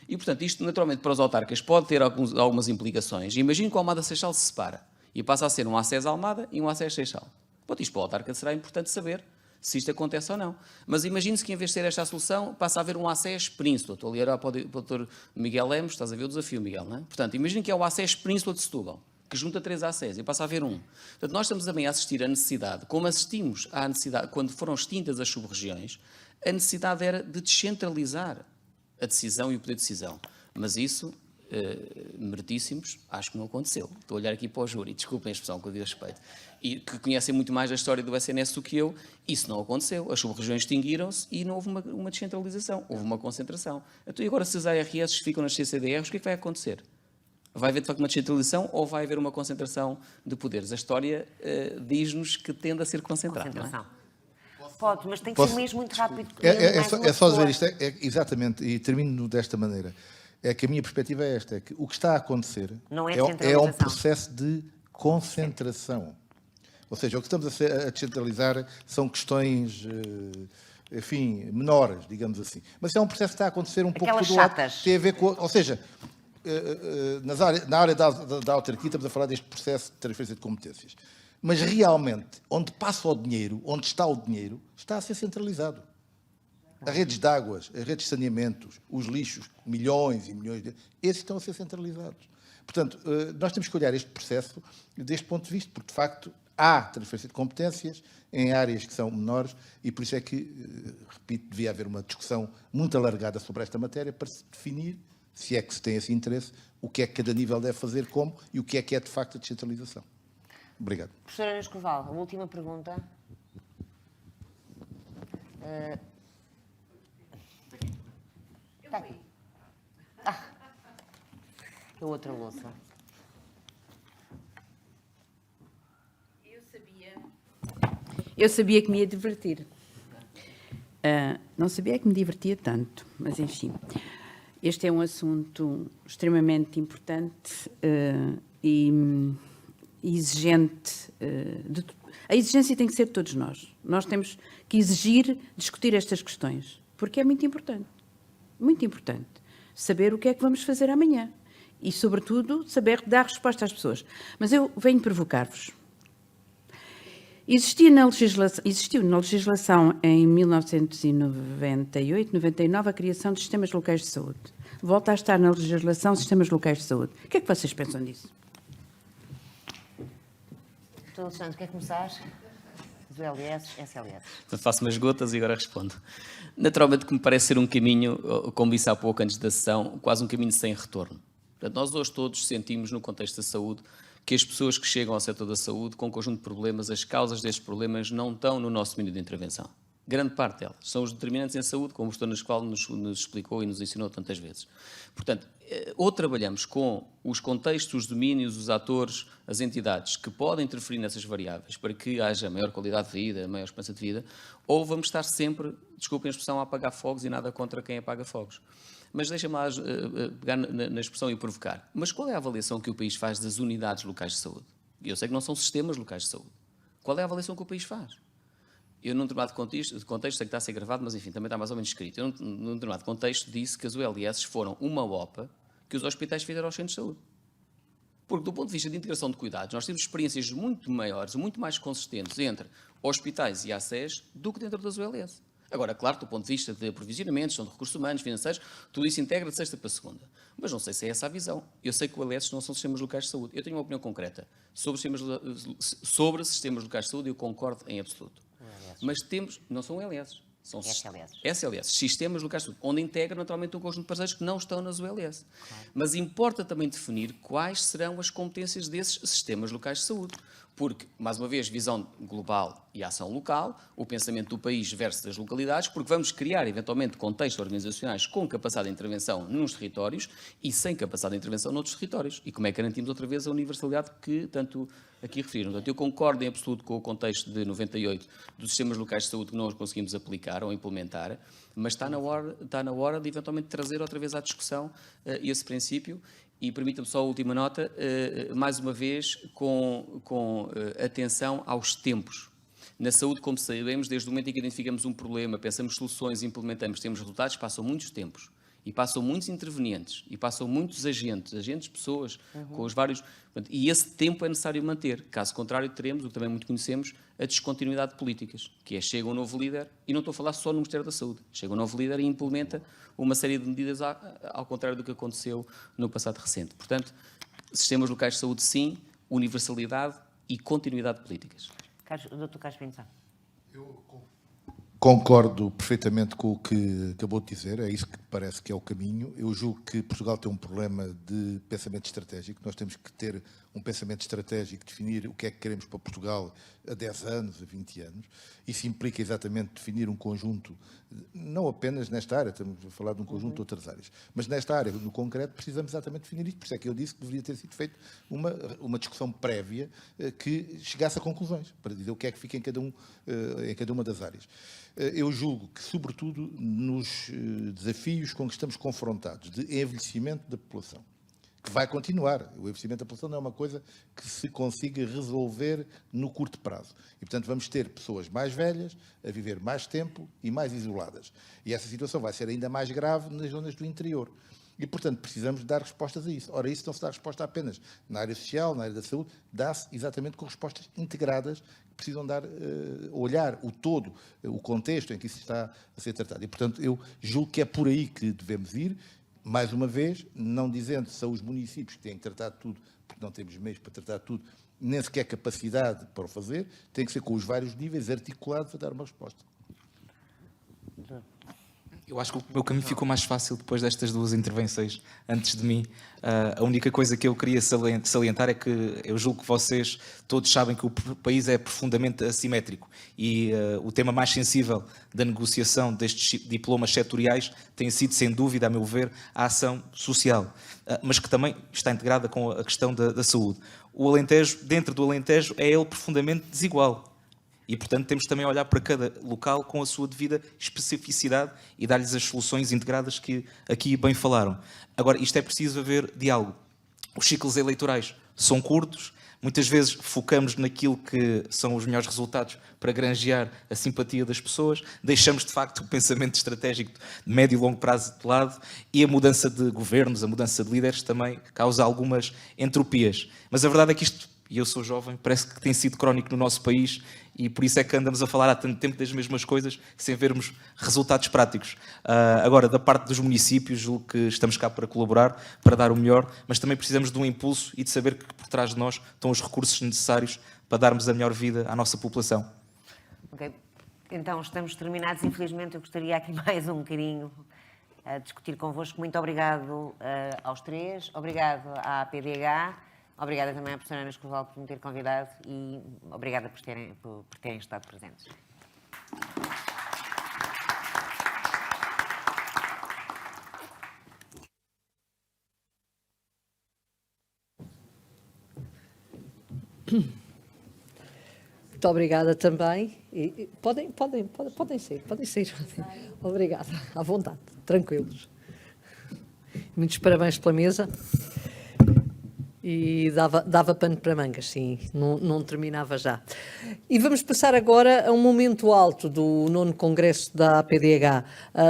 E, portanto, isto naturalmente para os autarcas pode ter algumas implicações. Imagino que o Almada Seixal se separa e passa a ser um ACES Almada e um ACES Seixal. Pronto, isto para o autarca será importante saber se isto acontece ou não. Mas imagine-se que, em vez de ter esta solução, passa a haver um ACES Príncipe. Estou ali para o Dr. Miguel Lemos, estás a ver o desafio, Miguel, não é? Portanto, imagine que é o ACES Príncipe de Setúbal, que junta 3 ACES e passa a haver um. Portanto, nós estamos também a assistir à necessidade, como assistimos à necessidade, quando foram extintas as sub-regiões, a necessidade era de descentralizar a decisão e o poder de decisão. Mas isso, meritíssimos, acho que não aconteceu. Estou a olhar aqui para o júri, desculpem a expressão que eu digo a respeito, e que conhecem muito mais a história do SNS do que eu, isso não aconteceu. As sub-regiões extinguiram-se e não houve uma descentralização, houve uma concentração. Então, e agora se as ARS ficam nas CCDRs, o que é que vai acontecer? Vai haver de facto uma descentralização ou vai haver uma concentração de poderes? A história diz-nos que tende a ser concentrada. Concentração. Não é? Pode, mas tem que ser mesmo muito rápido. É só dizer isto, exatamente, e termino desta maneira. É que a minha perspectiva é esta, é que o que está a acontecer não é um processo de concentração. Ou seja, o que estamos a descentralizar são questões, enfim, menores, digamos assim. Mas é um processo que está a acontecer um pouco Aquelas todo lado. chatas. Tem a ver com, ou seja, na área da autarquia estamos a falar deste processo de transferência de competências. Mas realmente, onde passa o dinheiro, onde está o dinheiro, está a ser centralizado. As redes de águas, as redes de saneamentos, os lixos, milhões e milhões esses estão a ser centralizados. Portanto, nós temos que olhar este processo deste ponto de vista, porque, de facto, há transferência de competências em áreas que são menores e por isso é que, repito, devia haver uma discussão muito alargada sobre esta matéria para se definir, se é que se tem esse interesse, o que é que cada nível deve fazer como e o que é, de facto, a descentralização. Obrigado. Professora Ana Escoval, a última pergunta. Está aqui. A outra louça. Eu sabia que me ia divertir. Não sabia que me divertia tanto, mas enfim. Este é um assunto extremamente importante e exigente. A exigência tem que ser de todos nós. Nós temos que exigir discutir estas questões, porque é muito importante saber o que é que vamos fazer amanhã e, sobretudo, saber dar resposta às pessoas. Mas eu venho provocar-vos. Existiu na legislação em 1998, 99, a criação de sistemas locais de saúde. Volta a estar na legislação sistemas locais de saúde. O que é que vocês pensam disso? Doutor Alexandre, quer começar? Os LS, SLS. Portanto, faço umas gotas e agora respondo. Naturalmente que me parece ser um caminho, como disse há pouco antes da sessão, quase um caminho sem retorno. Portanto, nós hoje todos sentimos, no contexto da saúde, que as pessoas que chegam ao setor da saúde com um conjunto de problemas, as causas destes problemas não estão no nosso domínio de intervenção. Grande parte delas são os determinantes em saúde, como o professor na escola nos explicou e nos ensinou tantas vezes. Portanto, ou trabalhamos com os contextos, os domínios, os atores, as entidades que podem interferir nessas variáveis para que haja maior qualidade de vida, maior esperança de vida, ou vamos estar sempre, desculpem a expressão, a apagar fogos e nada contra quem apaga fogos. Mas deixa-me lá pegar na expressão e provocar. Mas qual é a avaliação que o país faz das unidades locais de saúde? Eu sei que não são sistemas locais de saúde. Qual é a avaliação que o país faz? Eu, num determinado contexto, sei que está a ser gravado, mas enfim, também está mais ou menos escrito. Eu, num determinado contexto, disse que as ULS foram uma OPA que os hospitais fizeram aos centros de saúde. Porque, do ponto de vista de integração de cuidados, nós temos experiências muito maiores, muito mais consistentes entre hospitais e ACES do que dentro das ULS. Agora, claro, do ponto de vista de aprovisionamento, gestão de recursos humanos, financeiros, tudo isso integra de sexta para segunda. Mas não sei se é essa a visão. Eu sei que o LS não são sistemas locais de saúde. Eu tenho uma opinião concreta sobre sistemas locais de saúde e eu concordo em absoluto. Mas temos, não são LS, são SLS, sistemas locais de saúde, onde integra naturalmente um conjunto de parceiros que não estão nas ULS. Claro. Mas importa também definir quais serão as competências desses sistemas locais de saúde. Porque, mais uma vez, visão global e ação local, o pensamento do país versus das localidades, porque vamos criar, eventualmente, contextos organizacionais com capacidade de intervenção nos territórios e sem capacidade de intervenção noutros territórios. E como é que garantimos outra vez a universalidade que tanto aqui referiram? Portanto, eu concordo em absoluto com o contexto de 98 dos sistemas locais de saúde que não os conseguimos aplicar ou implementar, mas está na hora de, eventualmente, trazer outra vez à discussão esse princípio. E permita-me só a última nota, mais uma vez, com atenção aos tempos. Na saúde, como sabemos, desde o momento em que identificamos um problema, pensamos soluções, implementamos, temos resultados, passam muitos tempos. E passam muitos intervenientes, e passam muitos agentes, pessoas, com os vários... E esse tempo é necessário manter. Caso contrário, teremos, o que também muito conhecemos, a descontinuidade de políticas, que é chega um novo líder, e não estou a falar só no Ministério da Saúde, chega um novo líder e implementa uma série de medidas ao contrário do que aconteceu no passado recente. Portanto, sistemas locais de saúde, sim, universalidade e continuidade de políticas. Dr. Carlos Pinto. Eu concordo perfeitamente com o que acabou de dizer, é isso que parece que é o caminho. Eu julgo que Portugal tem um problema de pensamento estratégico, nós temos que ter um pensamento estratégico, definir o que é que queremos para Portugal a 10 anos, a 20 anos. Isso implica exatamente definir um conjunto, não apenas nesta área, estamos a falar de um conjunto de outras áreas, mas nesta área, no concreto, precisamos exatamente definir isto. Por isso é que eu disse que deveria ter sido feita uma discussão prévia que chegasse a conclusões, para dizer o que é que fica em cada uma das áreas. Eu julgo que, sobretudo, nos desafios com que estamos confrontados de envelhecimento da população, que vai continuar. O envelhecimento da população não é uma coisa que se consiga resolver no curto prazo. E, portanto, vamos ter pessoas mais velhas, a viver mais tempo e mais isoladas. E essa situação vai ser ainda mais grave nas zonas do interior. E, portanto, precisamos dar respostas a isso. Ora, isso não se dá resposta apenas na área social, na área da saúde, dá-se exatamente com respostas integradas que precisam dar, olhar o todo, o contexto em que isso está a ser tratado. E, portanto, eu julgo que é por aí que devemos ir, mais uma vez, não dizendo que são os municípios que têm que tratar de tudo, porque não temos meios para tratar de tudo, nem sequer capacidade para o fazer, tem que ser com os vários níveis articulados a dar uma resposta. Eu acho que o meu caminho ficou mais fácil depois destas duas intervenções antes de mim. A única coisa que eu queria salientar é que eu julgo que vocês todos sabem que o país é profundamente assimétrico e o tema mais sensível da negociação destes diplomas setoriais tem sido, sem dúvida, a meu ver, a ação social, mas que também está integrada com a questão da saúde. O Alentejo, dentro do Alentejo, é ele profundamente desigual. E, portanto, temos também a olhar para cada local com a sua devida especificidade e dar-lhes as soluções integradas que aqui bem falaram. Agora, isto é preciso haver diálogo. Os ciclos eleitorais são curtos, muitas vezes focamos naquilo que são os melhores resultados para granjear a simpatia das pessoas, deixamos, de facto, o pensamento estratégico de médio e longo prazo de lado e a mudança de governos, a mudança de líderes também causa algumas entropias. Mas a verdade é que isto, e eu sou jovem, parece que tem sido crónico no nosso país e por isso é que andamos a falar há tanto tempo das mesmas coisas sem vermos resultados práticos. Agora, da parte dos municípios, julgo que estamos cá para colaborar, para dar o melhor, mas também precisamos de um impulso e de saber que por trás de nós estão os recursos necessários para darmos a melhor vida à nossa população. Ok, então estamos terminados. Infelizmente, eu gostaria aqui mais um bocadinho a discutir convosco. Muito obrigado aos três, obrigado à PDH. Obrigada também à professora Ana Escoval por me ter convidado e obrigada por terem estado presentes. Muito obrigada também. Podem sair. Obrigada, à vontade, tranquilos. Muitos parabéns pela mesa. E dava pano para mangas, sim, não terminava já. E vamos passar agora a um momento alto do 9º Congresso da APDH.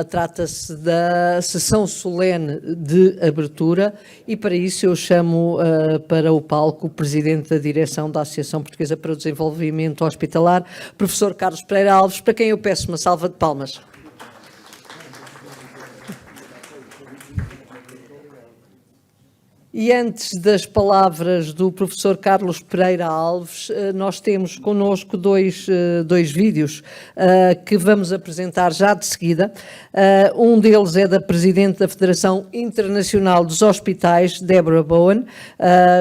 Trata-se da sessão solene de abertura e para isso eu chamo para o palco o Presidente da Direção da Associação Portuguesa para o Desenvolvimento Hospitalar, Professor Carlos Pereira Alves, para quem eu peço uma salva de palmas. E antes das palavras do professor Carlos Pereira Alves, nós temos connosco dois vídeos que vamos apresentar já de seguida. Um deles é da Presidente da Federação Internacional dos Hospitais, Deborah Bowen,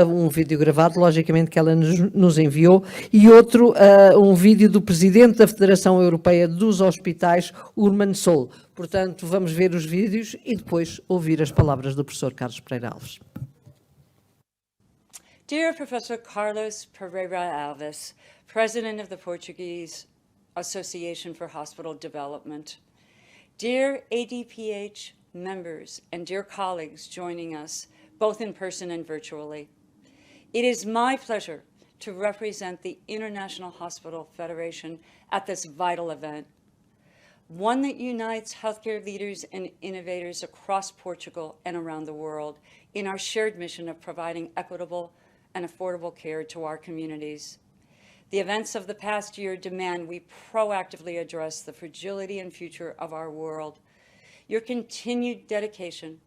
um vídeo gravado, logicamente, que ela nos enviou, e outro, um vídeo do Presidente da Federação Europeia dos Hospitais, Urman Sol. Portanto, vamos ver os vídeos e depois ouvir as palavras do professor Carlos Pereira Alves. Dear Professor Carlos Pereira Alves, President of the Portuguese Association for Hospital Development, dear ADPH members and dear colleagues joining us, both in person and virtually, it is my pleasure to represent the International Hospital Federation at this vital event, one that unites healthcare leaders and innovators across Portugal and around the world in our shared mission of providing equitable and affordable care to our communities. The events of the past year demand we proactively address the fragility and future of our world. Your continued dedication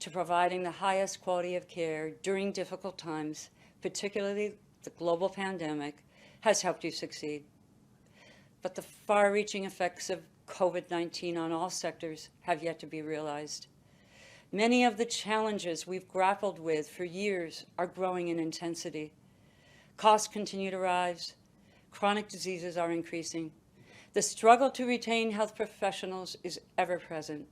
to providing the highest quality of care during difficult times, particularly the global pandemic, has helped you succeed. But the far-reaching effects of COVID-19 on all sectors have yet to be realized. Many of the challenges we've grappled with for years are growing in intensity. Costs continue to rise. Chronic diseases are increasing. The struggle to retain health professionals is ever present.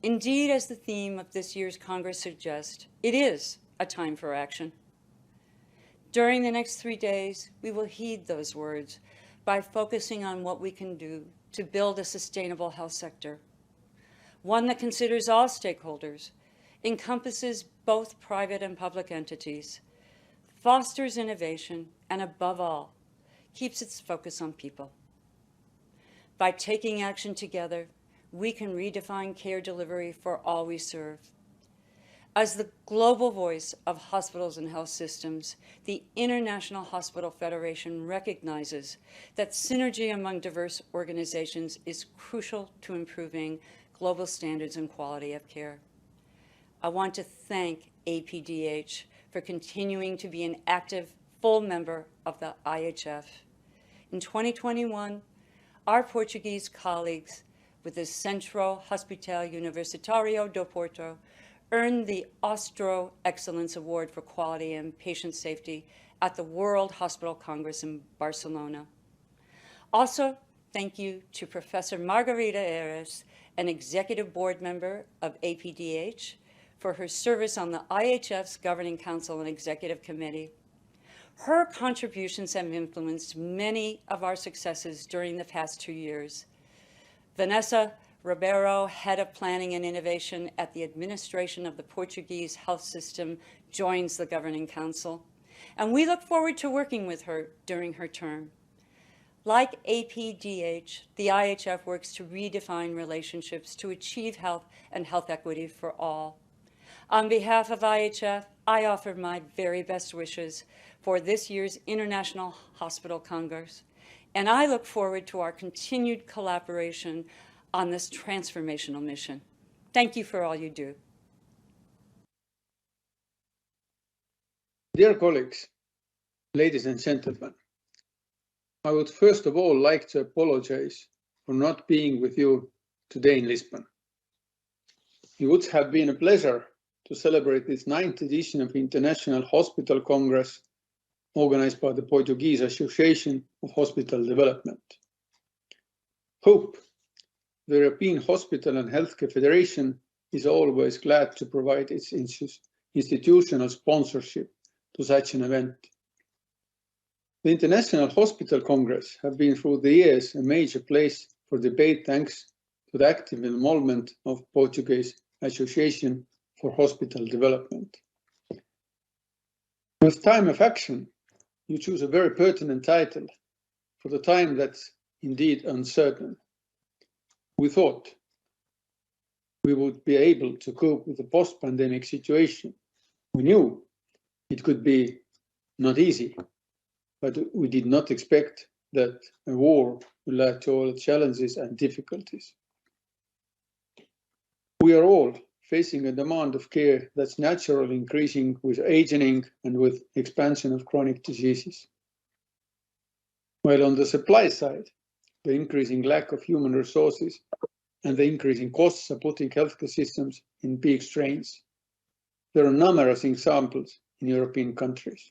Indeed, as the theme of this year's Congress suggests, it is a time for action. During the next 3 days, we will heed those words by focusing on what we can do to build a sustainable health sector, one that considers all stakeholders, encompasses both private and public entities, fosters innovation, and above all, keeps its focus on people. By taking action together, we can redefine care delivery for all we serve. As the global voice of hospitals and health systems, the International Hospital Federation recognizes that synergy among diverse organizations is crucial to improving global standards and quality of care. I want to thank APDH for continuing to be an active, full member of the IHF. In 2021, our Portuguese colleagues with the Centro Hospital Universitario do Porto earned the Austro Excellence Award for Quality and Patient Safety at the World Hospital Congress in Barcelona. Also, thank you to Professor Margarita Ares, an executive board member of APDH, for her service on the IHF's Governing Council and Executive Committee. Her contributions have influenced many of our successes during the past 2 years. Vanessa Ribeiro, Head of Planning and Innovation at the Administration of the Portuguese Health System, joins the Governing Council, and we look forward to working with her during her term. Like APDH, the IHF works to redefine relationships to achieve health and health equity for all. On behalf of IHF, I offer my very best wishes for this year's International Hospital Congress, and I look forward to our continued collaboration on this transformational mission. Thank you for all you do. Dear colleagues, ladies and gentlemen, I would first of all like to apologize for not being with you today in Lisbon. It would have been a pleasure to celebrate this 9th edition of International Hospital Congress organized by the Portuguese Association of Hospital Development. HOPE, the European Hospital and Healthcare Federation, is always glad to provide its institutional sponsorship to such an event. The International Hospital Congress have been through the years a major place for debate thanks to the active involvement of Portuguese Association for Hospital Development. With Time of Action, you choose a very pertinent title for the time that's indeed uncertain. We thought we would be able to cope with the post-pandemic situation. We knew it could be not easy, but we did not expect that a war would lead to all the challenges and difficulties. We are all facing a demand of care that's naturally increasing with aging and with expansion of chronic diseases. While on the supply side, the increasing lack of human resources and the increasing costs are putting healthcare systems in big strains. There are numerous examples in European countries.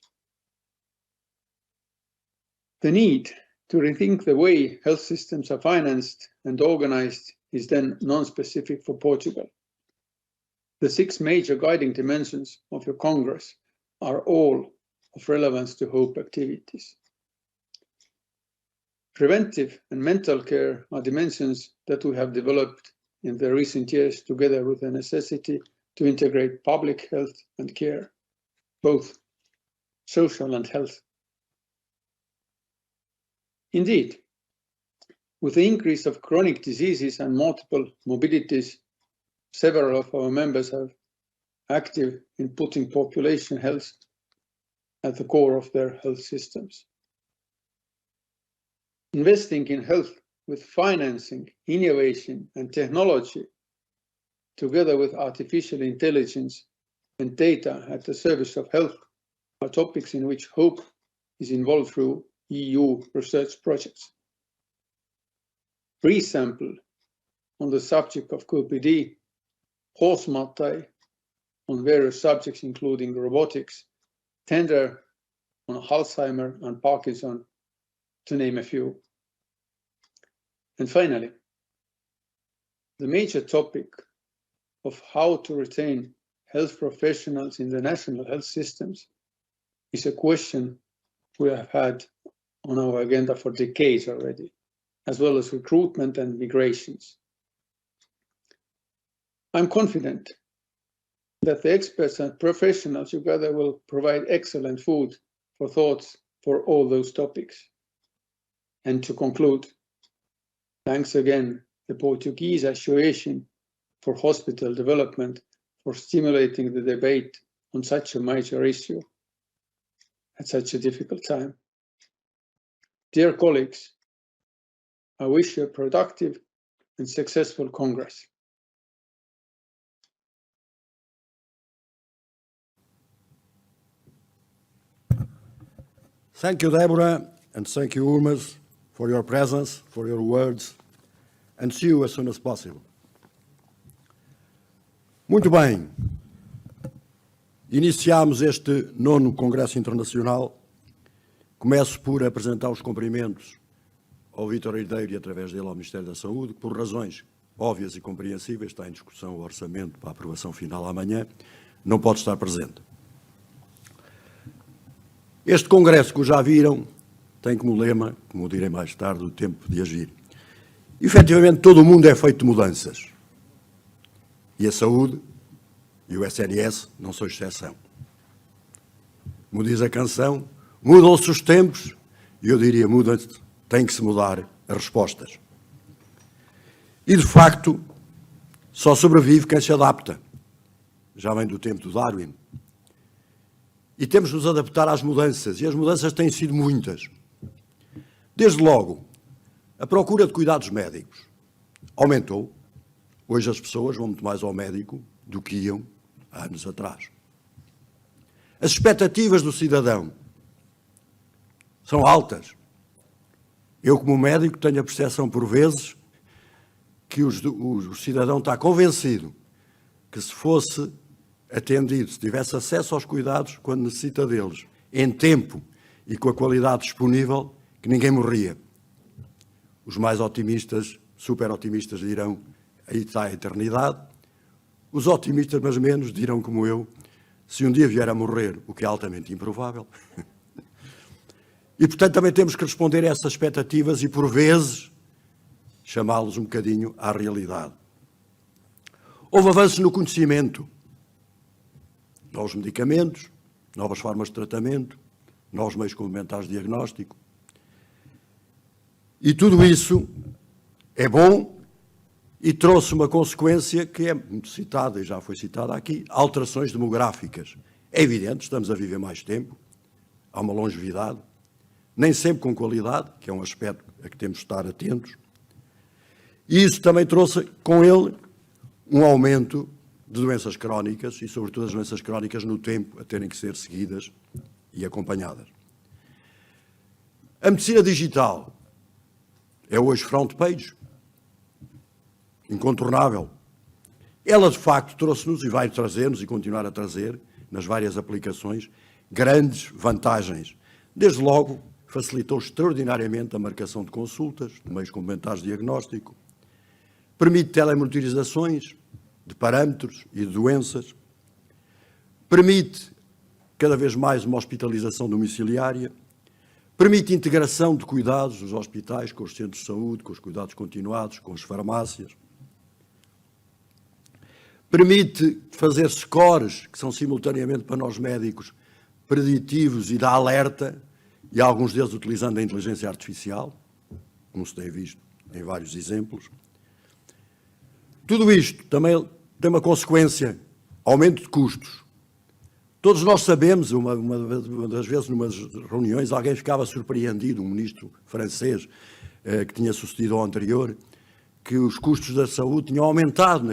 The need to rethink the way health systems are financed and organized is then non-specific for Portugal. The 6 major guiding dimensions of your Congress are all of relevance to HOPE activities. Preventive and mental care are dimensions that we have developed in the recent years together with the necessity to integrate public health and care, both social and health. Indeed, with the increase of chronic diseases and multiple mobilities, several of our members are active in putting population health at the core of their health systems. Investing in health with financing, innovation, and technology, together with artificial intelligence and data at the service of health, are topics in which HOPE is involved through EU research projects. Pre-sample on the subject of COPD, Horsemattai on various subjects including robotics, tender on Alzheimer and Parkinson, to name a few. And finally, the major topic of how to retain health professionals in the national health systems is a question we have had on our agenda for decades already, as well as recruitment and migrations. I'm confident that the experts and professionals together will provide excellent food for thoughts for all those topics. And to conclude, thanks again the Portuguese Association for Hospital Development for stimulating the debate on such a major issue at such a difficult time. Dear colleagues, I wish you a productive and successful Congress. Thank you, Deborah, and thank you, Urmas, for your presence, for your words, and see you as soon as possible. Muito bem. Iniciamos este 9º Congresso Internacional. Começo por apresentar os cumprimentos ao Vítor Herdeiro e, através dele, ao Ministério da Saúde, que, por razões óbvias e compreensíveis, está em discussão o orçamento para a aprovação final amanhã, não pode estar presente. Este Congresso, que já viram, tem como lema, como direi mais tarde, o tempo de agir. Efetivamente, todo o mundo é feito de mudanças. E a saúde e o SNS não são exceção. Como diz a canção, mudam-se os tempos, e eu diria, tem que se mudar as respostas. E, de facto, só sobrevive quem se adapta. Já vem do tempo do Darwin. E temos de nos adaptar às mudanças, e as mudanças têm sido muitas. Desde logo, a procura de cuidados médicos aumentou. Hoje as pessoas vão muito mais ao médico do que iam há anos atrás. As expectativas do cidadão são altas. Eu, como médico, tenho a percepção, por vezes, que o cidadão está convencido que, se fosse atendido, se tivesse acesso aos cuidados quando necessita deles, em tempo e com a qualidade disponível, que ninguém morria. Os mais otimistas, super otimistas, dirão, aí está a eternidade. Os otimistas, mas menos, dirão como eu, se um dia vier a morrer, o que é altamente improvável. E, portanto, também temos que responder a essas expectativas e, por vezes, chamá-los um bocadinho à realidade. Houve avanços no conhecimento. Novos medicamentos, novas formas de tratamento, novos meios complementares de diagnóstico. E tudo isso é bom e trouxe uma consequência que é muito citada, e já foi citada aqui, alterações demográficas. É evidente, estamos a viver mais tempo, há uma longevidade, nem sempre com qualidade, que é um aspecto a que temos de estar atentos. E isso também trouxe com ele um aumento de doenças crónicas e, sobretudo, as doenças crónicas no tempo a terem que ser seguidas e acompanhadas. A medicina digital é hoje front page, incontornável. Ela, de facto, trouxe-nos e vai trazer-nos e continuar a trazer, nas várias aplicações, grandes vantagens. Desde logo, facilitou extraordinariamente a marcação de consultas, de meios complementares de diagnóstico, permite telemonitorizações de parâmetros e de doenças, permite cada vez mais uma hospitalização domiciliária, permite integração de cuidados nos hospitais com os centros de saúde, com os cuidados continuados, com as farmácias, permite fazer scores que são simultaneamente para nós médicos preditivos e dá alerta, e alguns deles utilizando a inteligência artificial, como se tem visto em vários exemplos. Tudo isto também tem uma consequência, aumento de custos. Todos nós sabemos, uma das vezes, numas reuniões, alguém ficava surpreendido, um ministro francês que tinha sucedido ao anterior, que os custos da saúde tinham aumentado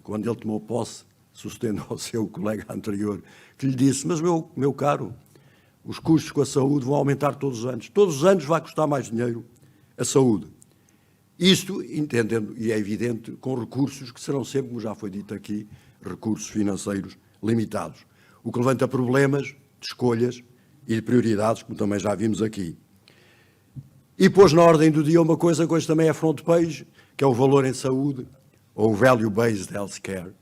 quando ele tomou posse, sucedendo ao seu colega anterior, que lhe disse, mas meu caro, os custos com a saúde vão aumentar todos os anos. Todos os anos vai custar mais dinheiro a saúde. Isto, entendendo, e é evidente, com recursos que serão sempre, como já foi dito aqui, recursos financeiros limitados. O que levanta problemas de escolhas e de prioridades, como também já vimos aqui. E pôs na ordem do dia uma coisa que hoje também é front page, que é o valor em saúde, ou value-based healthcare,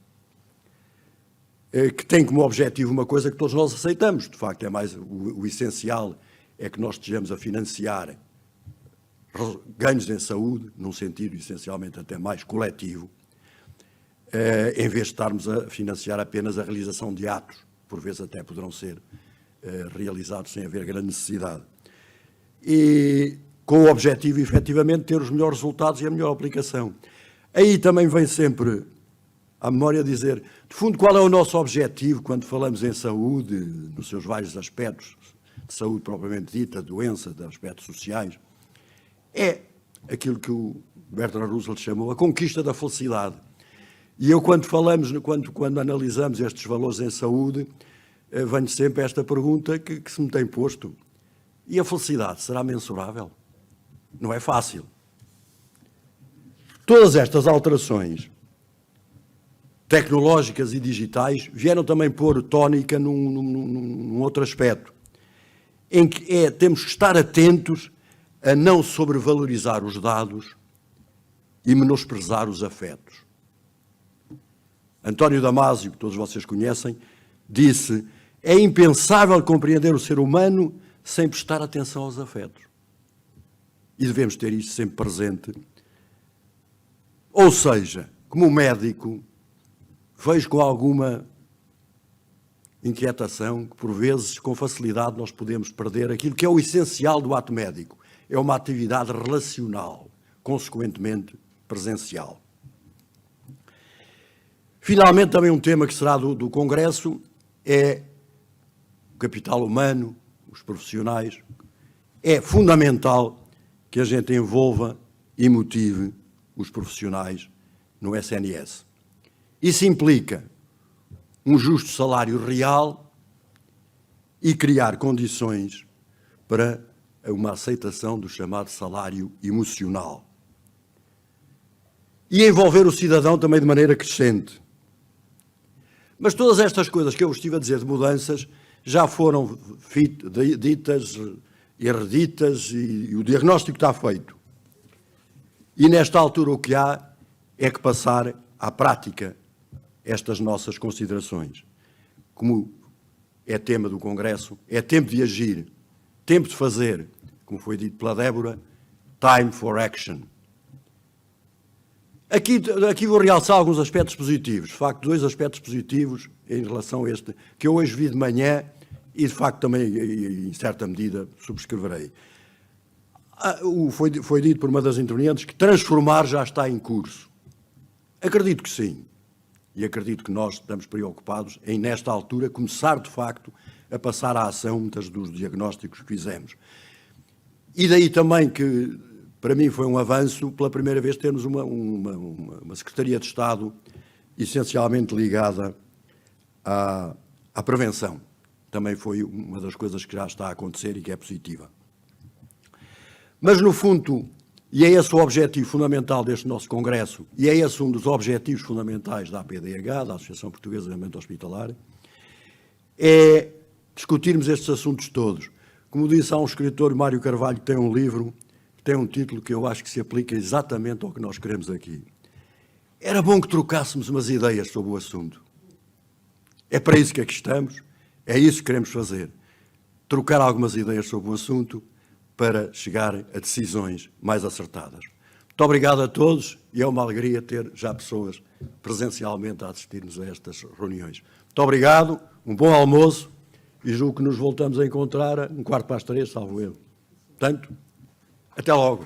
que tem como objetivo uma coisa que todos nós aceitamos. De facto, é mais o essencial é que nós estejamos a financiar ganhos em saúde, num sentido essencialmente até mais coletivo, em vez de estarmos a financiar apenas a realização de atos, por vezes até poderão ser realizados sem haver grande necessidade. E com o objetivo, efetivamente, de ter os melhores resultados e a melhor aplicação. Aí também vem sempre à memória dizer, de fundo, qual é o nosso objetivo quando falamos em saúde, nos seus vários aspectos, de saúde propriamente dita, doença, de aspectos sociais, é aquilo que o Bertrand Russell chamou a conquista da felicidade. E eu, quando analisamos estes valores em saúde, venho sempre a esta pergunta que se me tem posto. E a felicidade será mensurável? Não é fácil. Todas estas alterações tecnológicas e digitais vieram também pôr tónica num outro aspecto, em que temos que estar atentos a não sobrevalorizar os dados e menosprezar os afetos. António Damasio, que todos vocês conhecem, disse: é impensável compreender o ser humano sem prestar atenção aos afetos. E devemos ter isto sempre presente. Ou seja, como médico, vejo com alguma inquietação que, por vezes, com facilidade, nós podemos perder aquilo que é o essencial do ato médico. É uma atividade relacional, consequentemente presencial. Finalmente, também um tema que será do Congresso é o capital humano, os profissionais. É fundamental que a gente envolva e motive os profissionais no SNS. Isso implica um justo salário real e criar condições para uma aceitação do chamado salário emocional. E envolver o cidadão também de maneira crescente. Mas todas estas coisas que eu estive a dizer de mudanças já foram ditas e reditas e o diagnóstico está feito. E nesta altura o que há é que passar à prática estas nossas considerações. Como é tema do Congresso, é tempo de agir, tempo de fazer, como foi dito pela Débora, time for action. Aqui vou realçar alguns aspectos positivos, de facto, 2 aspectos positivos em relação a este, que eu hoje vi de manhã e, de facto, também, em certa medida, subscreverei. Foi dito por uma das intervenientes que transformar já está em curso. Acredito que sim. E acredito que nós estamos preocupados em, nesta altura, começar, de facto, a passar à ação muitos dos diagnósticos que fizemos. E daí também que, para mim, foi um avanço, pela primeira vez, termos uma Secretaria de Estado essencialmente ligada à prevenção. Também foi uma das coisas que já está a acontecer e que é positiva. Mas, no fundo, e é esse o objetivo fundamental deste nosso Congresso, e é esse um dos objetivos fundamentais da APDH, da Associação Portuguesa de Alimento Hospitalar, é discutirmos estes assuntos todos. Como disse, há um escritor, Mário Carvalho, que tem um livro, que tem um título que eu acho que se aplica exatamente ao que nós queremos aqui. Era bom que trocássemos umas ideias sobre o assunto. É para isso que aqui estamos, é isso que queremos fazer. Trocar algumas ideias sobre o assunto para chegar a decisões mais acertadas. Muito obrigado a todos e é uma alegria ter já pessoas presencialmente a assistir-nos a estas reuniões. Muito obrigado, um bom almoço e julgo que nos voltamos a encontrar 3:15, salvo eu. Portanto, até logo.